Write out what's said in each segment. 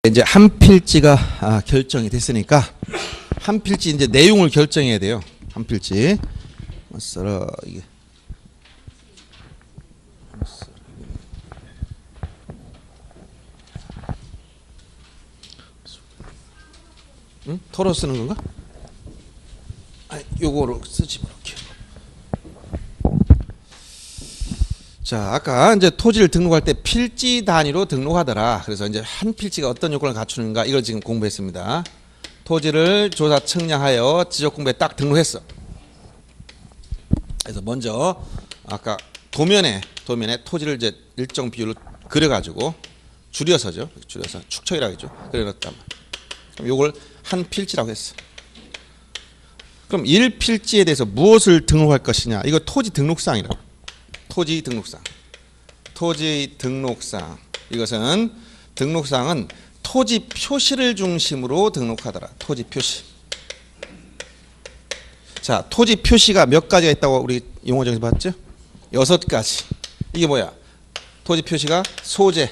이제 한 필지가 결정이 됐으니까 한 필지 이제 내용을 결정해야 돼요. 한 필지. 이게 응? 토로 쓰는 건가? 아니, 요거로 쓰지 이렇게. 자, 아까 이제 토지를 등록할 때 필지 단위로 등록하더라. 그래서 이제 한 필지가 어떤 요건을 갖추는가 이걸 지금 공부했습니다. 토지를 조사 측량하여 지적 공부에 딱 등록했어. 그래서 먼저 아까 도면에 토지를 이제 일정 비율로 그려가지고 줄여서 축척이라고 했죠. 그려놨단 말이야. 그럼 요걸 한 필지라고 했어. 그럼 1필지에 대해서 무엇을 등록할 것이냐? 이거 토지 등록상이라고. 토지 등록상. 이것은 등록상은 토지 표시를 중심으로 등록하더라. 토지 표시. 자, 토지 표시가 몇 가지가 있다고 우리 용어 정에서 봤죠? 6가지. 이게 뭐야? 토지 표시가 소재,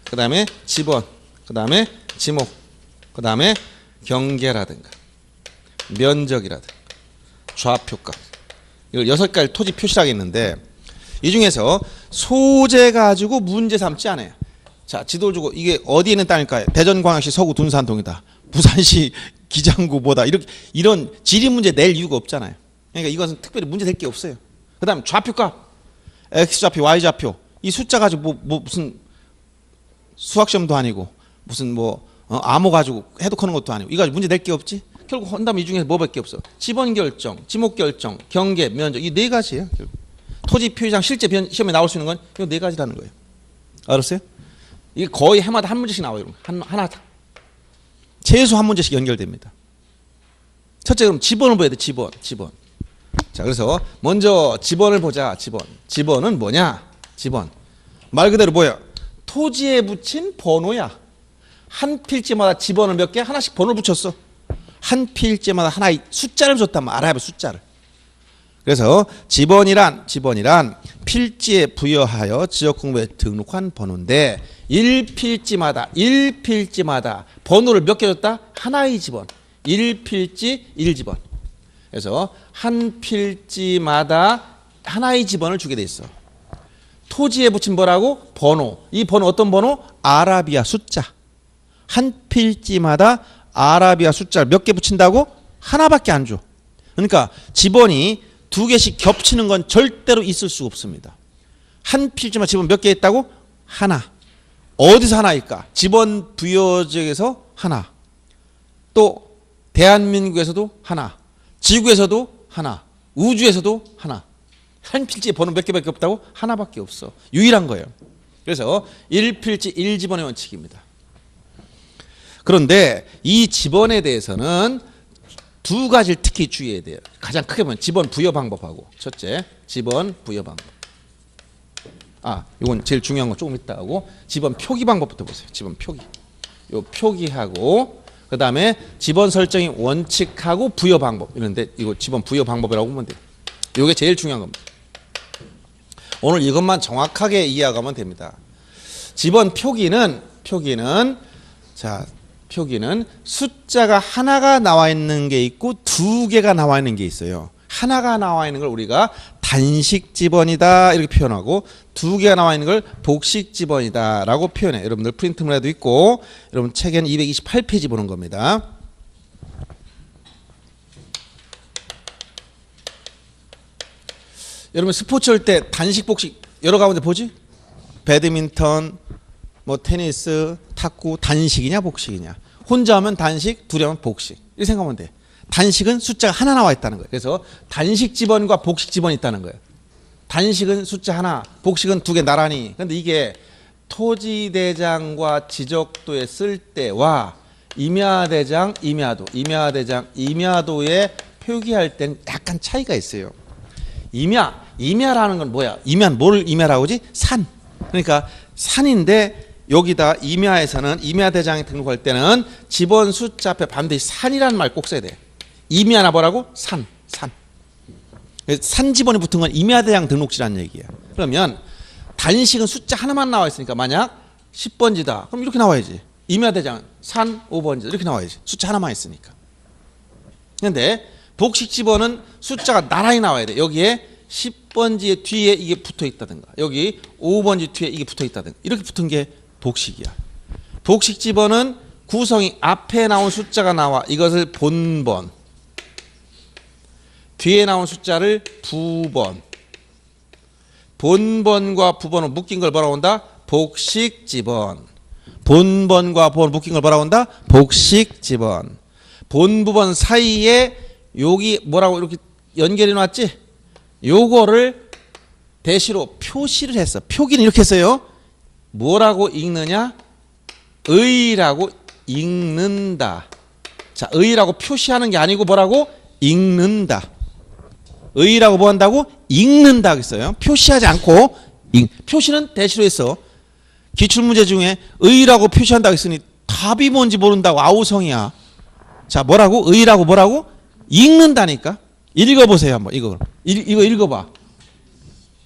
그 다음에 지번, 그 다음에 지목, 그 다음에 경계라든가 면적이라든가 좌표값. 이걸 6가지 토지 표시라고 했는데 이 중에서 소재 가지고 문제 삼지 않아요. 자, 지도를 주고 이게 어디에 있는 땅일까요? 대전광역시 서구 둔산동이다. 부산시 기장구보다. 이런 지리 문제 낼 이유가 없잖아요. 그러니까 이것은 특별히 문제 될 게 없어요. 그 다음 좌표값. X좌표, Y좌표. 이 숫자 가지고 무슨 수학시험도 아니고 무슨 암호 가지고 해독하는 것도 아니고 이거 가지고 문제 낼 게 없지. 결국 한다면 이 중에서 뭐밖에 없어. 지번 결정, 지목 결정, 경계, 면적. 이 4가지예요. 결국. 토지 표시상 실제 시험에 나올 수 있는 건 이 4가지라는 거예요. 알았어요? 이게 거의 해마다 한 문제씩 나와요. 하나 최소 한 문제씩 연결됩니다. 첫째 그럼 지번을 봐야 돼. 지번. 자, 그래서 먼저 지번을 보자. 지번은 뭐냐? 지번. 말 그대로 뭐야? 토지에 붙인 번호야. 한 필지마다 지번을 몇 개? 하나씩 번호를 붙였어. 한 필지마다 하나의 숫자를 줬단 말이야. 알아야 돼, 숫자를. 그래서 지번이란 필지에 부여하여 지역공부에 등록한 번호인데 1필지마다 번호를 몇 개 줬다? 하나의 지번. 1필지 1지번. 그래서 한 필지마다 하나의 지번을 주게 돼 있어. 토지에 붙인 뭐라고? 번호. 이 번호 어떤 번호? 아라비아 숫자. 한 필지마다 아라비아 숫자를 몇 개 붙인다고? 하나밖에 안 줘. 그러니까 지번이 2개씩 겹치는 건 절대로 있을 수 없습니다. 한 필지만 지번 몇 개 있다고? 하나. 어디서 하나일까? 지번 부여 지역에서 하나. 또 대한민국에서도 하나. 지구에서도 하나. 우주에서도 하나. 한 필지에 번호 몇 개밖에 없다고? 하나밖에 없어. 유일한 거예요. 그래서 1필지 1지번의 원칙입니다. 그런데 이 지번에 대해서는 2가지를 특히 주의해야 돼요. 가장 크게 보면 지번 부여 방법하고. 첫째, 지번 부여 방법. 이건 제일 중요한 건 조금 이따 하고 지번 표기 방법부터 보세요. 지번 표기. 요 표기하고 그 다음에 지번 설정의 원칙하고 부여 방법. 이런데 이거 지번 부여 방법이라고 보면 돼요. 이게 제일 중요한 겁니다. 오늘 이것만 정확하게 이해하면 됩니다. 지번 표기는 숫자가 하나가 나와 있는 게 있고 2개가 나와 있는 게 있어요. 하나가 나와 있는 걸 우리가 단식 지번이다 이렇게 표현하고 2개가 나와 있는 걸 복식 지번이다 라고 표현해. 여러분들 프린트물에도 있고 여러분 책에는 228페이지 보는 겁니다. 여러분 스포츠 할 때 단식 복식 여러 가운데 보지? 배드민턴, 테니스, 탁구 단식이냐 복식이냐. 혼자 하면 단식, 둘이 하면 복식. 이렇게 생각하면 돼. 단식은 숫자가 하나 나와 있다는 거예요. 그래서 단식 지번과 복식 지번이 있다는 거예요. 단식은 숫자 하나, 복식은 2개 나란히. 그런데 이게 토지대장과 지적도에 쓸 때와 임야대장, 임야도에 표기할 때는 약간 차이가 있어요. 임야라는 건 뭐야? 임야는 뭘 임야라고 하지? 산. 그러니까 산인데 여기다 임야에서는 임야대장에 등록할 때는 지번 숫자 앞에 반드시 산이라는 말 꼭 써야 돼. 임야나 뭐라고? 산. 산지번이 붙은 건 임야대장 등록지라는 얘기야. 그러면 단식은 숫자 하나만 나와 있으니까 만약 10번지다. 그럼 이렇게 나와야지. 임야대장 산 5번지 이렇게 나와야지. 숫자 하나만 있으니까. 근데 복식 집어는 숫자가 나란히 나와야 돼. 여기에 10번지 뒤에 이게 붙어 있다든가 여기 5번지 뒤에 이게 붙어 있다든가 이렇게 붙은 게 복식이야. 복식 집어는 구성이 앞에 나온 숫자가 나와. 이것을 본번. 뒤에 나온 숫자를 부번. 본번과 부번은 묶인 걸 뭐라고 한다? 복식 집원. 본번과 부번 묶인 걸 뭐라고 한다? 복식 집원. 본부번 사이에 여기 뭐라고 이렇게 연결해 놨지? 요거를 대시로 표시를 했어. 표기는 이렇게 했어요. 뭐라고 읽느냐? 의라고 읽는다. 자, 의라고 표시하는 게 아니고 뭐라고? 읽는다. 의라고 뭐 한다고? 읽는다 그랬어요. 표시하지 않고 표시는 대시로 했어. 기출문제 중에 의라고 표시한다고 했으니 답이 뭔지 모른다고 아우성이야. 자, 뭐라고? 의라고 뭐라고? 읽는다니까. 읽어보세요 한번 이거 읽어봐.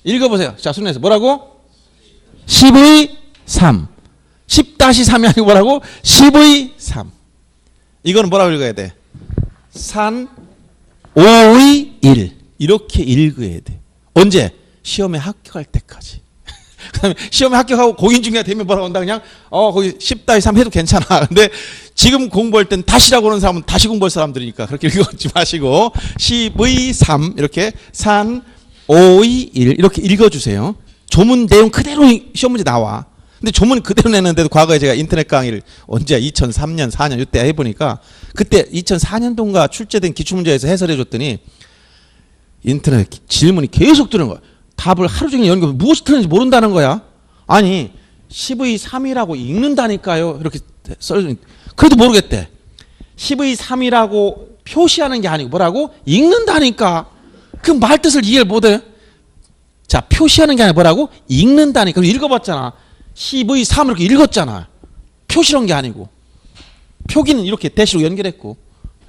읽어보세요. 자, 순에서 뭐라고? 10의 3. 10-3이 아니고 뭐라고? 10의 3. 이거는 뭐라고 읽어야 돼? 산 5의 1. 이렇게 읽어야 돼. 언제? 시험에 합격할 때까지. 그 다음에 시험에 합격하고 공인중개가 되면 뭐라고 한다 그냥 거기 10-3 해도 괜찮아. 근데 지금 공부할 땐 다시라고 하는 사람은 다시 공부할 사람들이니까 그렇게 읽지 마시고 10의 3 이렇게 산 5의 1 이렇게 읽어주세요. 조문 내용 그대로 시험 문제 나와. 근데 조문 그대로 내는데도 과거에 제가 인터넷 강의를 언제 2003년 4년 이때 해보니까 그때 2004년도인가 출제된 기출문제에서 해설해 줬더니 인터넷 질문이 계속 들은 거야. 답을 하루 종일 연구해 무엇이 틀린지 모른다는 거야. 아니 10의 3이라고 읽는다니까요. 이렇게 써주니 그래도 모르겠대. 10의 3이라고 표시하는 게 아니고 뭐라고? 읽는다니까. 그 말 뜻을 이해를 못해. 자, 표시하는 게 아니라 뭐라고? 읽는다니까. 읽어봤잖아. 10의 3 이렇게 읽었잖아. 표시한 게 아니고. 표기는 이렇게 대시로 연결했고.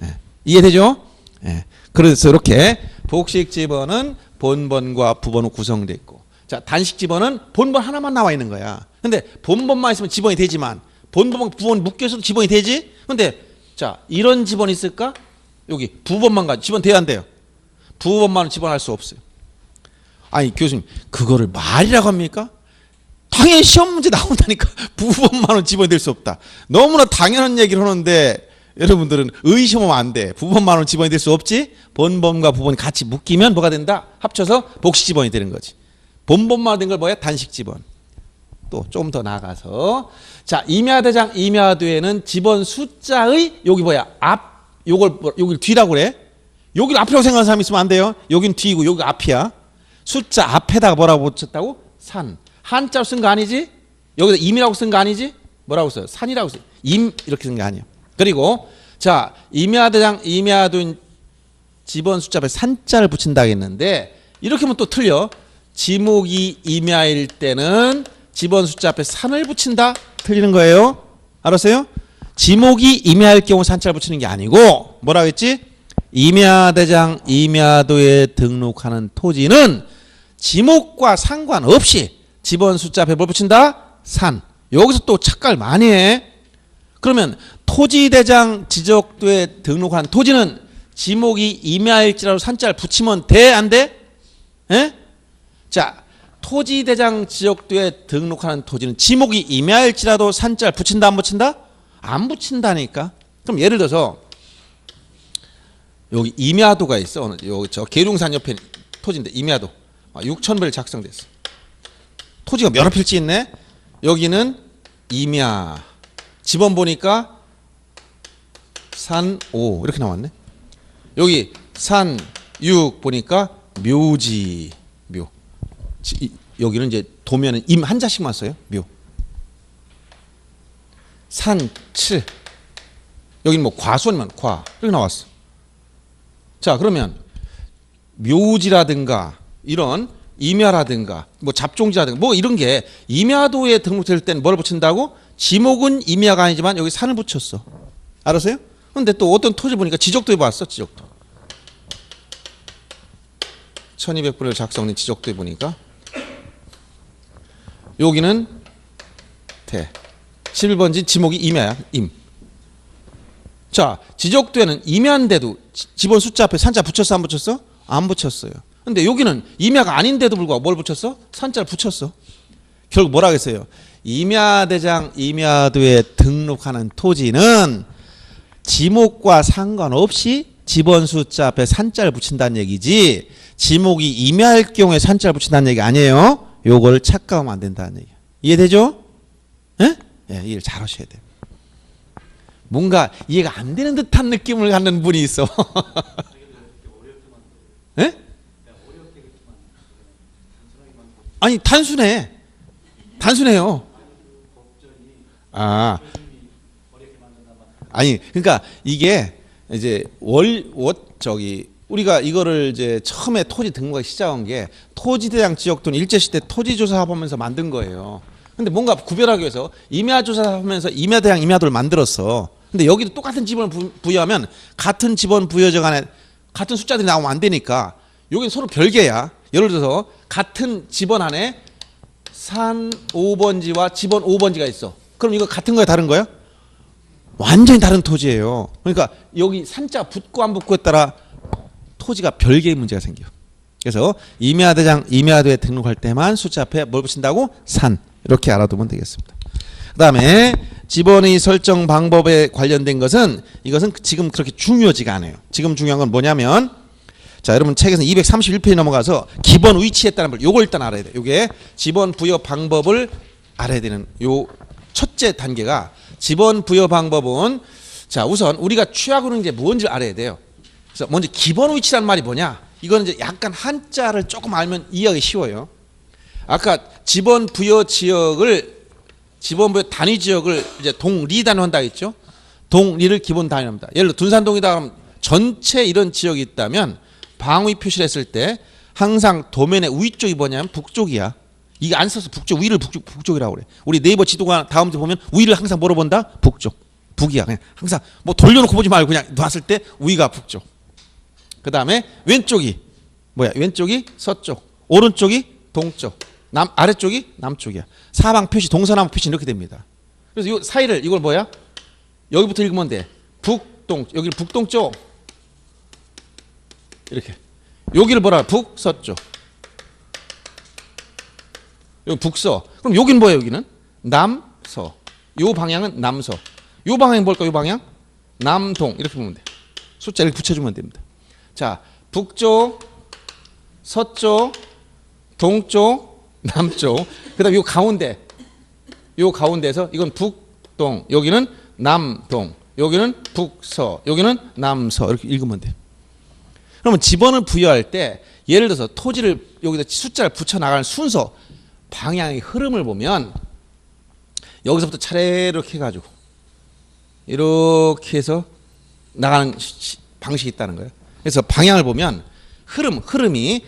예. 이해되죠? 예. 그래서 이렇게 복식 집어는 본번과 부번으로 구성되어 있고. 자, 단식 집어는 본번 하나만 나와 있는 거야. 근데 본번만 있으면 지번이 되지만 본번과 부번 묶여서도 지번이 되지? 근데 자, 이런 지번이 있을까? 여기 부번만 가지고 지번 돼야 안 돼요? 부번만은 지번할 수 없어요. 아니 교수님 그거를 말이라고 합니까? 당연히 시험 문제 나온다니까. 부번만은 지번이 될 수 없다. 너무나 당연한 얘기를 하는데 여러분들은 의심하면 안 돼. 부번만은 지번이 될 수 없지. 본번과 부번이 같이 묶이면 뭐가 된다? 합쳐서 복식 지번이 되는 거지. 본번만 된 걸 뭐야? 단식 지번. 또 좀 더 나가서 자, 임야대장 임야도에는 지번 숫자의 여기 뭐야? 앞 여길 뒤라고 그래. 여기를 앞이라고 생각하는 사람 있으면 안 돼요. 여긴 뒤이고 여기가 앞이야. 숫자 앞에다가 뭐라고 붙였다고? 산. 한자로 쓴 거 아니지? 여기다 임이라고 쓴 거 아니지? 뭐라고 써요? 산이라고 써요. 임 이렇게 쓴 게 아니에요. 그리고 자, 임야대장 임야도인 지번 숫자 앞에 산자를 붙인다 했는데 이렇게 하면 또 틀려. 지목이 임야일 때는 지번 숫자 앞에 산을 붙인다? 틀리는 거예요. 알았어요? 지목이 임야일 경우 산자를 붙이는 게 아니고 뭐라고 했지? 임야대장 임야도에 등록하는 토지는 지목과 상관없이 지번 숫자 앞에 뭘 붙인다? 산. 여기서 또 착각을 많이 해. 그러면 토지대장 지적도에 등록한 토지는 지목이 임야일지라도 산자를 붙이면 돼? 안 돼? 에? 자, 토지대장 지적도에 등록하는 토지는 지목이 임야일지라도 산자를 붙인다 안 붙인다? 안 붙인다니까. 그럼 예를 들어서 여기 임야도가 있어. 여기 저 계룡산 옆에 토지인데 임야도 6,000배를 작성됐어. 토지가 여러 필지 있네. 여기는 임야. 지번 보니까 산 5 이렇게 나왔네. 여기 산 6 보니까 묘지 묘. 여기는 이제 도면은 임 한자씩만 써요. 묘. 산 7. 여기는 뭐 과수원이면 과 이렇게 나왔어. 자, 그러면 묘지라든가 이런 임야라든가 뭐 잡종지라든가 뭐 이런 게 임야도에 등록될 때는 뭘 붙인다고? 지목은 임야가 아니지만 여기 산을 붙였어. 알았어요? 근데 또 어떤 토지 보니까 지적도에 봤어. 지적도 1200분을 작성된 지적도에 보니까 여기는 대 11번지 지목이 임야야. 임. 자, 지적도에는 임야인데도 집원 숫자 앞에 산자 붙였어 안 붙였어? 안 붙였어요. 근데 여기는 임야가 아닌데도 불구하고 뭘 붙였어? 산자를 붙였어. 결국 뭐라 그랬어요? 임야대장 임야도에 등록하는 토지는 지목과 상관없이 집원 숫자 앞에 산자를 붙인다는 얘기지, 지목이 임야일 경우에 산자를 붙인다는 얘기 아니에요. 요걸 착각하면 안 된다는 얘기야. 이해되죠? 예? 예, 이해를 잘 하셔야 돼요. 뭔가 이해가 안 되는 듯한 느낌을 갖는 분이 있어. 예? 아니 단순해. 단순해요. 아니 그러니까 이게 이제 우리가 이거를 이제 처음에 토지 등록하기 시작한 게 토지대장 지역도는 일제시대 토지조사하면서 만든 거예요. 근데 뭔가 구별하기 위해서 임야조사하면서 임야대장 임야도를 만들었어. 근데 여기도 똑같은 지번을 부여하면 같은 지번 부여적 안에 같은 숫자들이 나오면 안 되니까 여기는 서로 별개야. 예를 들어서 같은 지번 안에 산 5번지와 지번 5번지가 있어. 그럼 이거 같은 거야 다른 거야? 완전히 다른 토지예요. 그러니까 여기 산자 붙고 안 붙고에 따라 토지가 별개의 문제가 생겨. 그래서 임야대장 임야도에 등록할 때만 숫자 앞에 뭘 붙인다고? 산. 이렇게 알아두면 되겠습니다. 그 다음에 지번의 설정 방법에 관련된 것은 이것은 지금 그렇게 중요하지가 않아요. 지금 중요한 건 뭐냐면, 자 여러분 책에서 231페이지 넘어가서 기본 위치에 따른 걸 요걸 일단 알아야 돼요. 요게 지번 부여 방법을 알아야 되는 요 첫째 단계가, 지번 부여 방법은 자 우선 우리가 취하고는 이제 뭔지를 알아야 돼요. 그래서 먼저 기본 위치란 말이 뭐냐? 이거는 이제 약간 한자를 조금 알면 이해하기 쉬워요. 아까 지번 부여 지역을 지번 부여 단위 지역을 이제 동리 단위로 한다 했죠. 동리를 기본 단위로 합니다. 예를 들어 둔산동이다 그러면 전체 이런 지역이 있다면 방위 표시를 했을 때 항상 도면의 위쪽이 뭐냐면 북쪽이야. 이게 안 써서 북쪽, 위를 북쪽이라고 그래. 우리 네이버 지도가 다음 주 보면 위를 항상 뭐로 본다? 북쪽. 북이야. 그냥 항상 뭐 돌려놓고 보지 말고 그냥 놨을 때 위가 북쪽. 그 다음에 왼쪽이 뭐야? 왼쪽이 서쪽, 오른쪽이 동쪽, 아래쪽이 남쪽이야. 사방 표시, 동서남북 표시 이렇게 됩니다. 그래서 이 사이를 이걸 뭐야? 여기부터 읽으면 돼. 북동, 여기를 북동쪽 이렇게. 여기를 뭐라? 북서쪽. 여기 북서. 그럼 여기는 뭐예요? 여기는 남서. 요 방향은 남서. 요 방향이 뭘까? 요 방향? 남동. 이렇게 보면 돼. 숫자 이렇게 붙여주면 됩니다. 자, 북쪽, 서쪽, 동쪽, 남쪽. 그다음 요 가운데. 요 가운데에서 이건 북동. 여기는 남동. 여기는 북서. 여기는 남서. 이렇게 읽으면 돼. 그러면 지번을 부여할 때 예를 들어서 토지를 여기다 숫자를 붙여 나가는 순서, 방향의 흐름을 보면 여기서부터 차례 이렇게 해가지고 이렇게 해서 나가는 방식이 있다는 거예요. 그래서 방향을 보면 흐름이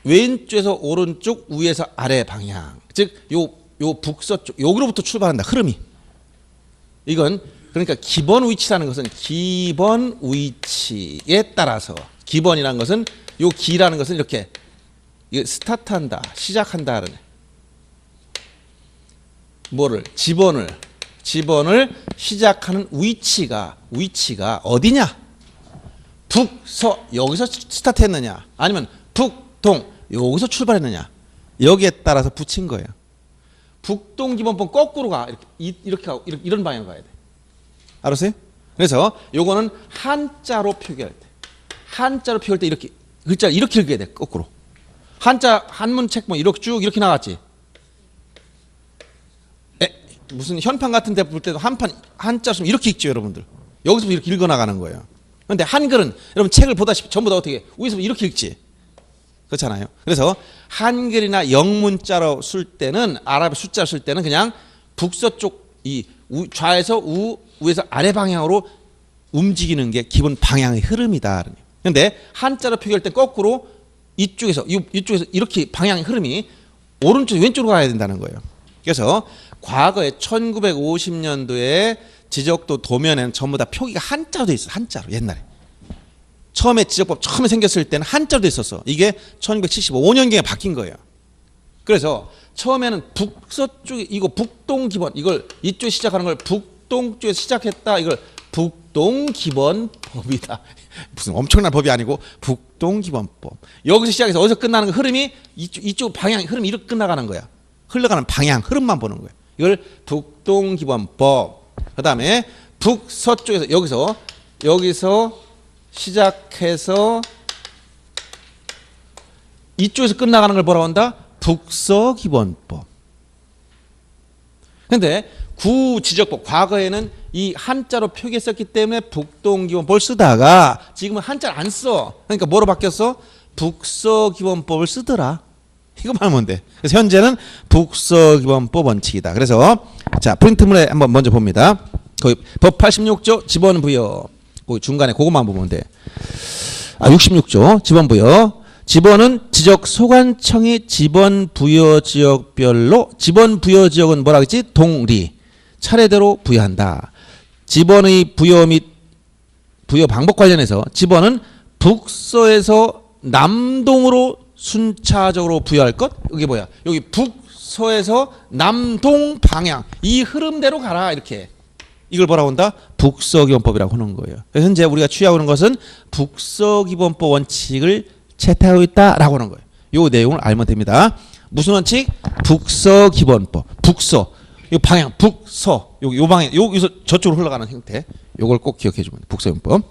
왼쪽에서 오른쪽, 위에서 아래 방향, 즉 요 북서쪽 여기로부터 출발한다. 흐름이. 이건 그러니까 기본 위치라는 것은 기본 위치에 따라서, 기본이라는 것은 요 기라는 것은 이렇게 스타트한다, 시작한다 그러네. 뭐를? 지번을 시작하는 위치가 어디냐? 북서 여기서 스타트했느냐, 아니면 북동 여기서 출발했느냐, 여기에 따라서 붙인 거예요. 북동 기본법 거꾸로 가. 이렇게 가고 이런 방향으로 가야 돼. 알았어요? 그래서 요거는 한자로 표기할 때 이렇게 글자를 이렇게 읽어야 돼. 거꾸로. 한자 한문 책 뭐 이렇게 쭉 이렇게 나갔지. 무슨 현판 같은 데 볼 때도 한자 쓰면 이렇게 읽죠, 여러분들. 여기서부터 이렇게 읽어 나가는 거예요. 그런데 한글은 여러분 책을 보다시피 전부 다 어떻게 위에서 이렇게 읽지. 그렇잖아요. 그래서 한글이나 영문자로 쓸 때는, 아랍 숫자를 쓸 때는 그냥 북서쪽 이 좌에서 위에서 아래 방향으로 움직이는 게 기본 방향의 흐름이다. 그런데 한자로 표기할 때 거꾸로 이쪽에서 이렇게 방향의 흐름이 오른쪽 왼쪽으로 가야 된다는 거예요. 그래서 과거에 1950년도에 지적도 도면에는 전부 다 표기가 한자로 돼 있어. 한자로. 옛날에 처음에 지적법 처음에 생겼을 때는 한자로 돼 있었어. 이게 1975년경에 바뀐 거예요. 그래서 처음에는 북서쪽에 이거 북동기본 이걸 이쪽 시작하는 걸 북동쪽에서 시작했다. 이걸 북동기본법이다. 무슨 엄청난 법이 아니고 북동기본법. 여기서 시작해서 어디서 끝나는 거 흐름이 이쪽 방향 흐름이 이렇게 끝나가는 거야. 흘러가는 방향 흐름만 보는 거야. 이걸 북동기본법. 그다음에 북서쪽에서 여기서 시작해서 이쪽에서 끝나가는 걸 뭐라고 한다? 북서기본법. 근데 구지적법 과거에는 이 한자로 표기했었기 때문에 북동기본법을 쓰다가 지금은 한자를 안 써. 그러니까 뭐로 바뀌었어? 북서기본법을 쓰더라. 이거만 하면 돼. 그래서 현재는 북서기본법 원칙이다. 그래서 자 프린트물에 한번 먼저 봅니다. 거기 법 86조 지번부여. 거기 중간에 그것만 보면 돼. 66조 지번부여. 지번은 지적 소관청이 지번 부여 지역별로 지번 부여 지역은 뭐라 그랬지? 동리 차례대로 부여한다. 지번의 부여 및 부여 방법 관련해서 지번은 북서에서 남동으로 순차적으로 부여할 것. 여기 뭐야? 여기 북서에서 남동 방향 이 흐름대로 가라 이렇게. 이걸 뭐라고 한다? 북서기본법이라고 하는 거예요. 그래서 현재 우리가 취하고 있는 것은 북서기본법 원칙을 채택하고 있다라고 하는 거예요. 이 내용을 알면 됩니다. 무슨 원칙? 북서기본법. 북서. 이 방향 북서. 요 방향 여기서 저쪽으로 흘러가는 형태. 요걸 꼭 기억해 주면 돼. 북서기본법.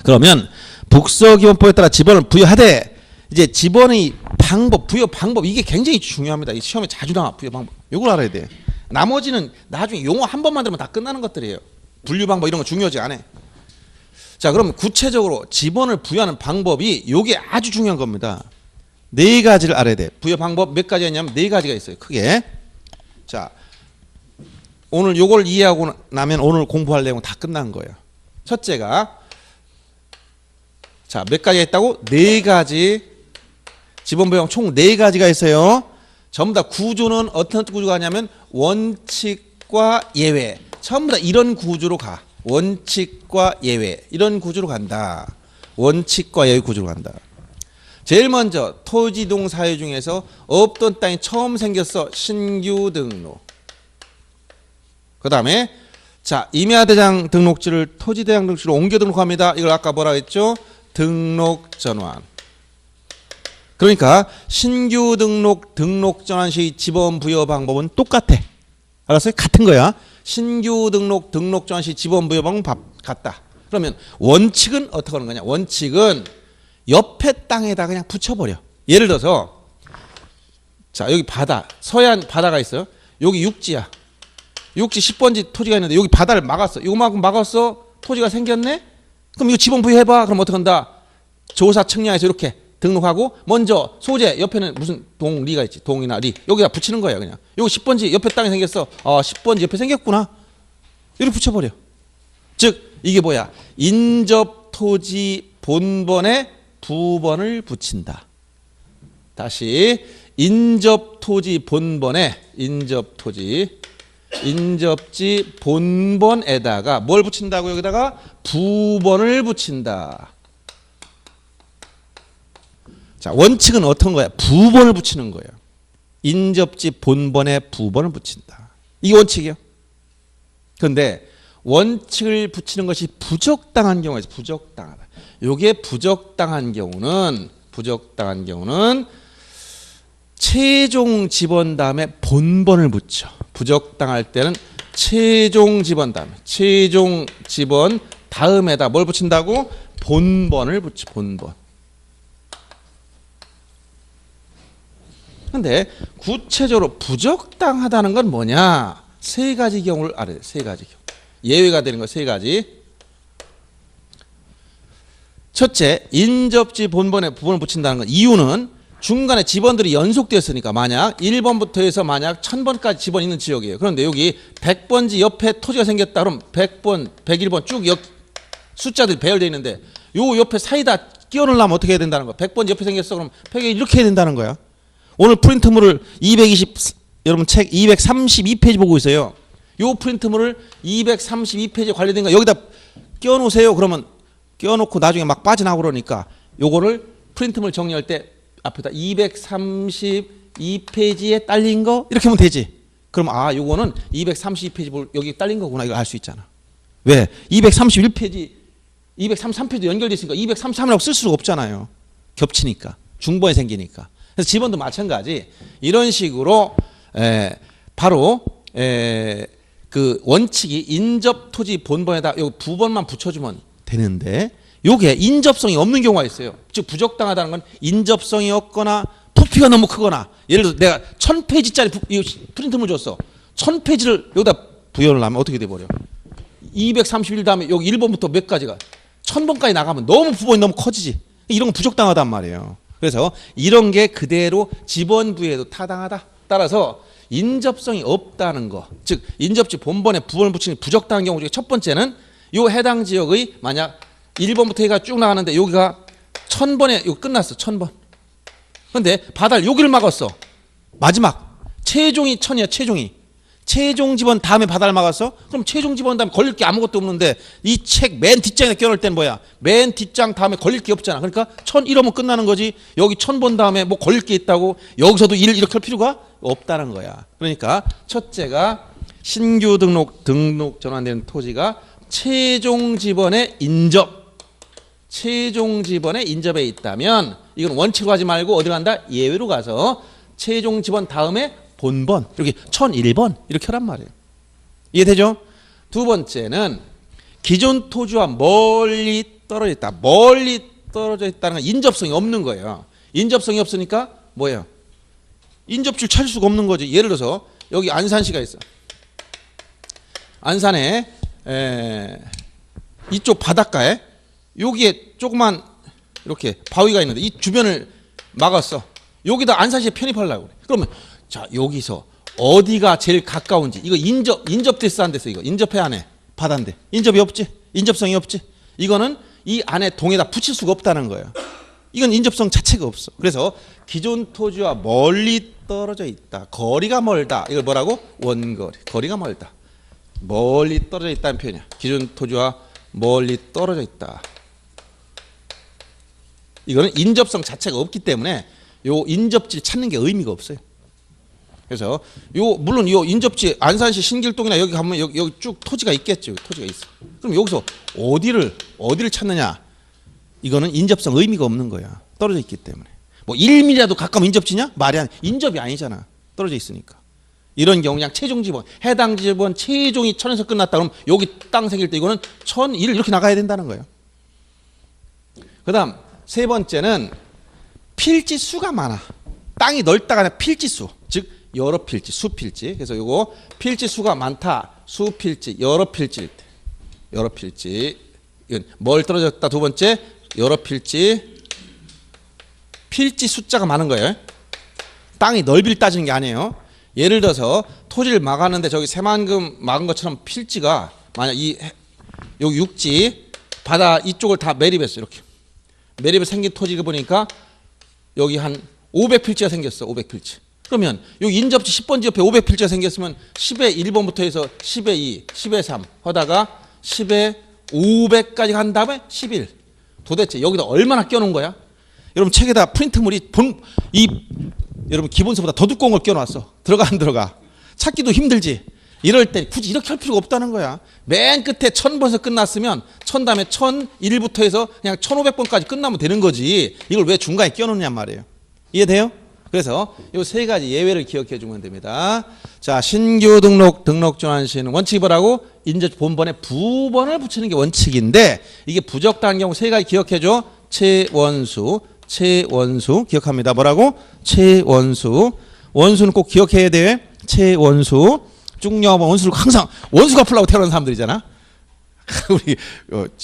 그러면 북서기본법에 따라 지번을 부여하되 이제 지번의 방법, 부여 방법 이게 굉장히 중요합니다. 이 시험에 자주 나와 부여 방법. 요걸 알아야 돼. 나머지는 나중에 용어 한 번만 들으면 다 끝나는 것들이에요. 분류 방법 이런 거 중요하지 않아. 자, 그럼 구체적으로 지번을 부여하는 방법이 요게 아주 중요한 겁니다. 네 가지를 알아야 돼. 부여 방법 몇 가지가 있냐면 네 가지가 있어요. 크게. 자, 오늘 요걸 이해하고 나면 오늘 공부할 내용 다 끝난 거예요. 첫째가 자, 몇 가지가 있다고? 네 가지. 지번 부여 총 네 가지가 있어요. 전부 다 구조는 어떤 구조가 하냐면 원칙과 예외. 전부 다 이런 구조로 가. 원칙과 예외 이런 구조로 간다. 원칙과 예외 구조로 간다. 제일 먼저 토지동 사유 중에서 없던 땅이 처음 생겼어. 신규 등록. 그 다음에 자 임야대장 등록지를 토지대장 등록지로 옮겨 등록합니다. 이걸 아까 뭐라 했죠? 등록 전환. 그러니까 신규 등록 전환 시 지번 부여 방법은 똑같아. 알았어요? 같은 거야. 신규 등록 전환 시 지번 부여 방법 같다. 그러면 원칙은 어떻게 하는 거냐? 원칙은 옆에 땅에다 그냥 붙여버려. 예를 들어서 자 여기 바다 서해안 바다가 있어요. 여기 육지야. 육지 10번지 토지가 있는데 여기 바다를 막았어. 이거만큼 막았어. 토지가 생겼네. 그럼 이거 지번 부여해봐. 그럼 어떻게 한다? 조사 측량해서 이렇게 등록하고 먼저 소재 옆에는 무슨 동리가 있지. 동이나 리. 여기다 붙이는 거야 그냥. 요거 10번지 옆에 땅에 생겼어. 10번지 옆에 생겼구나. 이렇게 붙여버려. 즉 이게 뭐야. 인접토지 본번에 부번을 붙인다. 다시 인접토지 본번에 인접지 본번에다가 뭘 붙인다고? 여기다가 부번을 붙인다. 자, 원칙은 어떤 거야? 부번을 붙이는 거예요. 인접지 본번에 부번을 붙인다. 이게 원칙이에요. 그런데 원칙을 붙이는 것이 부적당한 경우가 있어요. 부적당하다. 요게 부적당한 경우는 최종 지번 다음에 본번을 붙여. 부적당할 때는 최종 지번 다음에다 뭘 붙인다고? 본번을 붙여. 본번. 근데 구체적으로 부적당하다는 건 뭐냐? 세 가지 경우를 알아야 돼. 세 가지 경우. 예외가 되는 거 세 가지. 첫째, 인접지 본번에 부번을 붙인다는 건 이유는 중간에 지번들이 연속되었으니까 만약 1번부터 해서 만약 1000번까지 지번이 있는 지역이에요. 그런데 여기 100번지 옆에 토지가 생겼다 그럼 100번, 101번 쭉 숫자들이 배열되어 있는데 요 옆에 사이다 끼워 넣으려면 어떻게 해야 된다는 거야? 100번지 옆에 생겼어 그럼 100에 이렇게 해야 된다는 거야. 오늘 프린트물을 220 여러분 책 232페이지 보고 있어요. 요 프린트물을 232페이지에 관련된 거 여기다 끼워 놓으세요. 그러면 끼워 놓고 나중에 막 빠져나오고 그러니까 요거를 프린트물 정리할 때 앞에다 232 2페이지에 딸린 거 이렇게 하면 되지. 그럼 아 요거는 232페이지 여기 딸린 거구나 이거 알 수 있잖아. 왜? 231페이지 233페이지도 연결돼 있으니까 233이라고 쓸 수가 없잖아요. 겹치니까 중번이 생기니까. 그래서 지번도 마찬가지. 이런 식으로 바로 그 원칙이 인접 토지 본번에다 요 부번만 붙여주면 되는데 요게 인접성이 없는 경우가 있어요. 즉 부적당하다는 건 인접성이 없거나 부피가 너무 크거나 예를 들어서 내가 1000페이지짜리 프린트물 줬어. 1000페이지를 여기다 부여를 하면 어떻게 돼버려? 231 다음에 여기 1번부터 몇 가지가 1000번까지 나가면 너무 부번이 너무 커지지. 이런 건 부적당하단 말이에요. 그래서 이런 게 그대로 지번부에도 타당하다. 따라서 인접성이 없다는 거, 즉 인접지 본번에 부번을 붙이는 부적당한 경우 중에 첫 번째는 요 해당 지역의 만약 1번부터 해가 쭉 나가는데 여기가 1000번에 이거 끝났어. 1000번. 근데 바다를 여기를 막았어. 마지막 최종이 1000이야. 최종 지번 다음에 바다를 막았어? 그럼 최종 지번 다음에 걸릴 게 아무것도 없는데 이 책 맨 뒷장에 껴놓을 때는 뭐야? 맨 뒷장 다음에 걸릴 게 없잖아. 그러니까 1001호면 끝나는 거지. 여기 1000번 다음에 뭐 걸릴 게 있다고 여기서도 1 이렇게 할 필요가 없다는 거야. 그러니까 첫째가 신규 등록 전환되는 토지가 최종 지번의 인접에 있다면 이건 원칙으로 하지 말고 어디 간다? 예외로 가서 최종 지번 다음에 본번 이렇게 1001번 이렇게 하란 말이에요. 이해되죠? 두 번째는 기존 토지와 멀리 떨어져 있다. 멀리 떨어져 있다는 건 인접성이 없는 거예요. 인접성이 없으니까 뭐예요? 인접지를 찾을 수가 없는 거지. 예를 들어서 여기 안산시가 있어. 안산에 이쪽 바닷가에 여기에 조그만 이렇게 바위가 있는데 이 주변을 막았어. 여기다 안산시에 편입하려고 그래. 그러면 자 여기서 어디가 제일 가까운지 이거 인접됐어 안 됐어? 이거 인접해 안 해? 바다인데 인접이 없지? 인접성이 없지? 이거는 이 안에 동에다 붙일 수가 없다는 거예요. 이건 인접성 자체가 없어. 그래서 기존 토지와 멀리 떨어져 있다. 거리가 멀다. 이걸 뭐라고? 원거리. 거리가 멀다. 멀리 떨어져 있다는 표현이야. 기존 토지와 멀리 떨어져 있다. 이거는 인접성 자체가 없기 때문에 요 인접지를 찾는 게 의미가 없어요. 그래서 물론 요 인접지 안산시 신길동이나 여기 가면 여기 쭉 토지가 있겠죠. 토지가 있어. 그럼 여기서 어디를 찾느냐? 이거는 인접성 의미가 없는 거야. 떨어져 있기 때문에. 뭐 1mm라도 가까운 인접지냐? 말이 안 인접이 아니잖아. 떨어져 있으니까. 이런 경우 그냥 최종 지번, 해당 지번 최종이 1000에서 끝났다 그러면 여기 땅 생길 때 이거는 1001 이렇게 나가야 된다는 거예요. 그다음 세 번째는 필지 수가 많아. 땅이 넓다가 필지 수, 즉 여러 필지, 수필지. 그래서 요거 필지 수가 많다, 수필지, 여러 필지일 때, 여러 필지. 이건 뭘 떨어졌다. 두 번째 여러 필지, 필지 숫자가 많은 거예요. 땅이 넓이를 따지는 게 아니에요. 예를 들어서 토지를 막았는데 저기 새만금 막은 것처럼 필지가 만약 여기 육지 바다 이쪽을 다 매립했어. 이렇게 매립에 생긴 토지가 보니까 여기 한 500필지가 생겼어. 500필지. 그러면 여기 인접지 10번지 옆에 500필지가 생겼으면 10의 1번부터 해서 10의 2, 10의 3 하다가 10의 500까지 간 다음에 11. 도대체 여기다 얼마나 껴놓은 거야? 여러분 책에다 프린트물이 여러분 기본서보다 더 두꺼운 걸 껴놨어. 들어가 안 들어가? 찾기도 힘들지. 이럴 때 굳이 이렇게 할 필요가 없다는 거야. 맨 끝에 1000번에서 끝났으면 1000 다음에 1001부터 해서 그냥 1500번까지 끝나면 되는 거지. 이걸 왜 중간에 껴놓느냐 말이에요. 이해돼요? 그래서 이 세 가지 예외를 기억해 주면 됩니다. 자, 신규 등록 전환 시에는 원칙이 뭐라고? 인접 본번에 부번을 붙이는 게 원칙인데 이게 부적당한 경우 세 가지 기억해 줘. 최원수 기억합니다. 뭐라고? 최원수. 원수는 꼭 기억해야 돼. 최원수. 쭉 영어보면 원수를 항상 원수가 풀라고 태어난 사람들이잖아. 우리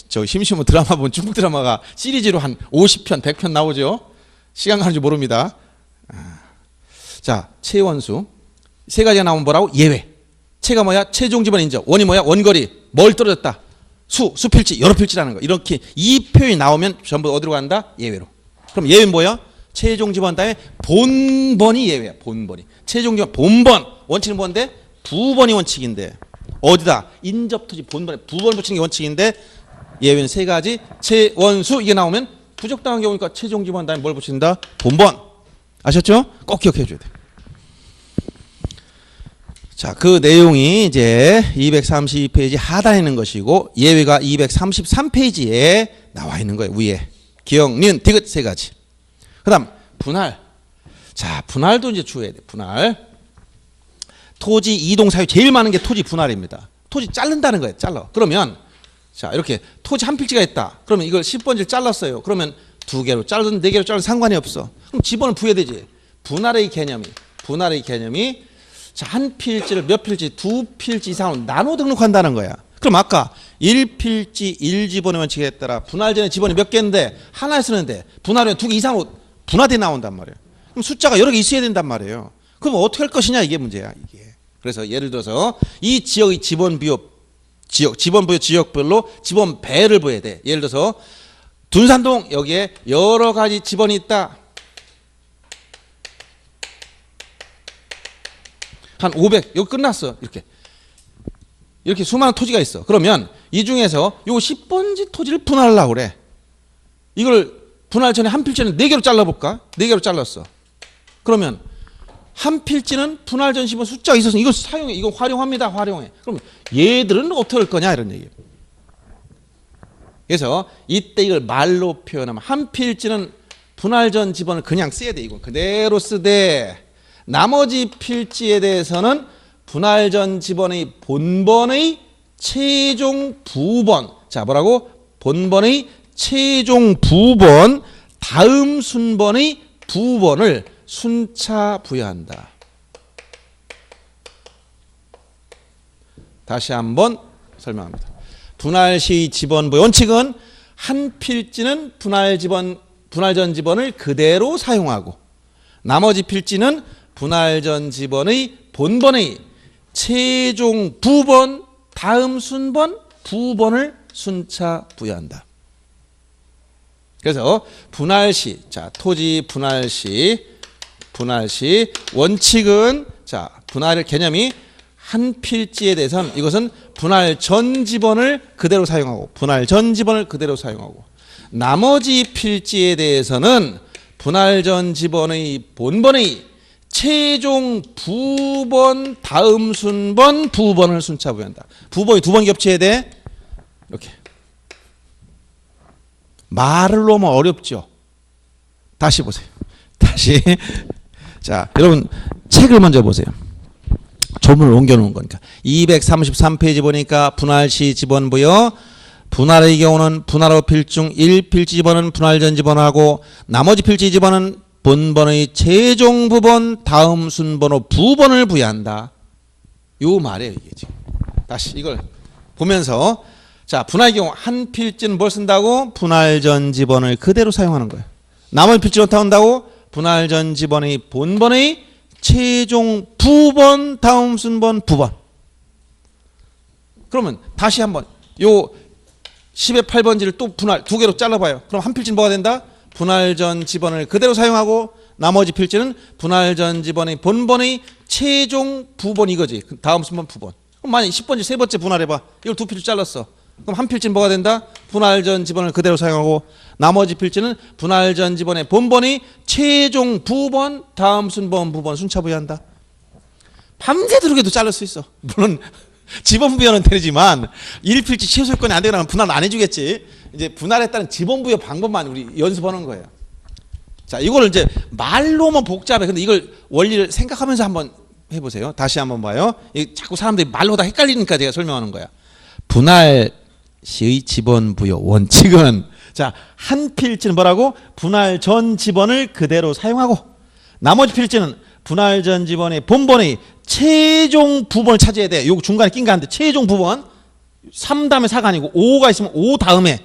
저 심심한 드라마 보면 중국 드라마가 시리즈로 한 50편, 100편 나오죠. 시간 가는 줄 모릅니다. 자, 최원수. 세 가지가 나오면 뭐라고? 예외. 최가 뭐야? 최종 지번 인접. 원이 뭐야? 원거리. 뭘 떨어졌다? 수필지, 여러 필지라는 거. 이렇게 이 표현이 나오면 전부 어디로 간다? 예외로. 그럼 예외는 뭐야? 최종 지번 다음에 본번이 예외야. 본번이. 최종 지번 본번. 원칙은 뭔데? 부번이 원칙인데. 어디다? 인접토지 본번에 부번 붙이는 게 원칙인데 예외는 세 가지. 최원수 이게 나오면 부적당한 경우니까 최종 지번 다음에 뭘 붙인다? 본번. 아셨죠? 꼭 기억해 줘야 돼. 자, 그 내용이 이제 232페이지 하단에 있는 것이고 예외가 233페이지에 나와 있는 거예요. 위에 기억, 니은, 디귿 세 가지. 그다음 분할. 자, 분할도 이제 주어야 돼. 분할. 토지 이동 사유 제일 많은 게 토지 분할입니다. 토지 자른다는 거예요. 잘라. 그러면 자, 이렇게 토지 한 필지가 있다. 그러면 이걸 10번지를 잘랐어요. 그러면 2개로 잘든 4개로 잘든 상관이 없어. 그럼 지번을 부여되지. 분할의 개념이 자, 한 필지를 몇 필지, 2필지 이상으로 나눠 등록한다는 거야. 그럼 아까 1필지 1지번의 원칙에 따라 분할 전에 지번이 몇 개인데 하나 쓰는데 분할하면 2개 이상으로 분할돼 나온단 말이에요. 그럼 숫자가 여러 개 있어야 된단 말이에요. 그럼 어떻게 할 것이냐 이게 문제야. 이게. 그래서 예를 들어서 이 지역의 지번 부여 지역별로 지번 배를 보여야 돼. 예를 들어서 둔산동 여기에 여러 가지 지번이 있다. 한 500 여기 끝났어. 이렇게 수많은 토지가 있어. 그러면 이 중에서 요 10번지 토지를 분할하려고 그래. 이걸 분할 전에 한 필지는 4개로 잘라볼까? 4개로 잘랐어. 그러면 한 필지는 분할 전 10번 숫자가 있어서 이걸 사용해. 이거 활용합니다. 활용해. 그럼 얘들은 어떻게 할 거냐 이런 얘기예요. 그래서 이때 이걸 말로 표현하면 한 필지는 분할 전 지번을 그냥 써야 돼. 이거 그대로 쓰되 나머지 필지에 대해서는 분할 전 지번의 본번의 최종 부번. 자, 뭐라고? 본번의 최종 부번 다음 순번의 부번을 순차 부여한다. 다시 한번 설명합니다. 분할 시 지번 부여 원칙은 한 필지는 분할 전 지번을 그대로 사용하고 나머지 필지는 분할 전 지번의 본번의 최종 부번 다음 순번 부번을 순차 부여한다. 그래서 분할 시, 자, 토지 분할 시 원칙은 자, 분할의 개념이 한 필지에 대해서는 이것은 분할 전 지번을 그대로 사용하고 나머지 필지에 대해서는 분할 전 지번의 본번의 최종 부번 다음 순번 부번을 순차 부여한다. 부번이 2번 겹쳐야 돼. 이렇게. 말을 놓으면 어렵죠. 다시 보세요. 다시. 자, 여러분 책을 먼저 보세요. 조문을 옮겨놓은 거니까. 233페이지 보니까 분할 시 지번 부여. 분할의 경우는 분할호 필중 1필지 지번은 분할 전 지번하고 나머지 필지 지번은 본번의 최종 부번 다음 순번호 부번을 부여한다. 요 말이에요 이게 지금. 다시 이걸 보면서 자, 분할의 경우 한 필지는 뭘 쓴다고? 분할 전 지번을 그대로 사용하는 거예요. 나머지 필지는 어떻게 한다고? 분할 전 지번의 본번의 최종 부번 다음 순번 부번. 그러면 다시 한번 요 10의 8번지를 또 분할 2개로 잘라봐요. 그럼 한 필지는 뭐가 된다? 분할 전 지번을 그대로 사용하고 나머지 필지는 분할 전 지번의 본번의 최종 부번 이거지. 다음 순번 부번. 그럼 만약 10번지 3번째 분할해봐. 이걸 2필지 잘랐어. 그럼 한 필지는 뭐가 된다? 분할 전 지번을 그대로 사용하고 나머지 필지는 분할 전 지번의 본번의 최종 부번 다음 순번 부번 순차 부여한다. 밤새도록 해도 자를 수 있어. 물론 지번 부여는 되지만 1필지 최소요건이 안 되면 분할 안 해주겠지. 이제 분할에 따른 지번 부여 방법만 우리 연습하는 거예요. 자, 이거를 이제 말로만 복잡해. 근데 이걸 원리를 생각하면서 한번 해보세요. 다시 한번 봐요. 자꾸 사람들이 말로 다 헷갈리니까 제가 설명하는 거야. 분할 시의 지번 부여 원칙은 자, 한 필지는 뭐라고? 분할 전 지번을 그대로 사용하고 나머지 필지는 분할 전 지번의 본번의 최종 부번을 찾아야 돼. 요거 중간에 낀 거 한데 최종 부번 3 다음에 4가 아니고 5가 있으면 5 다음에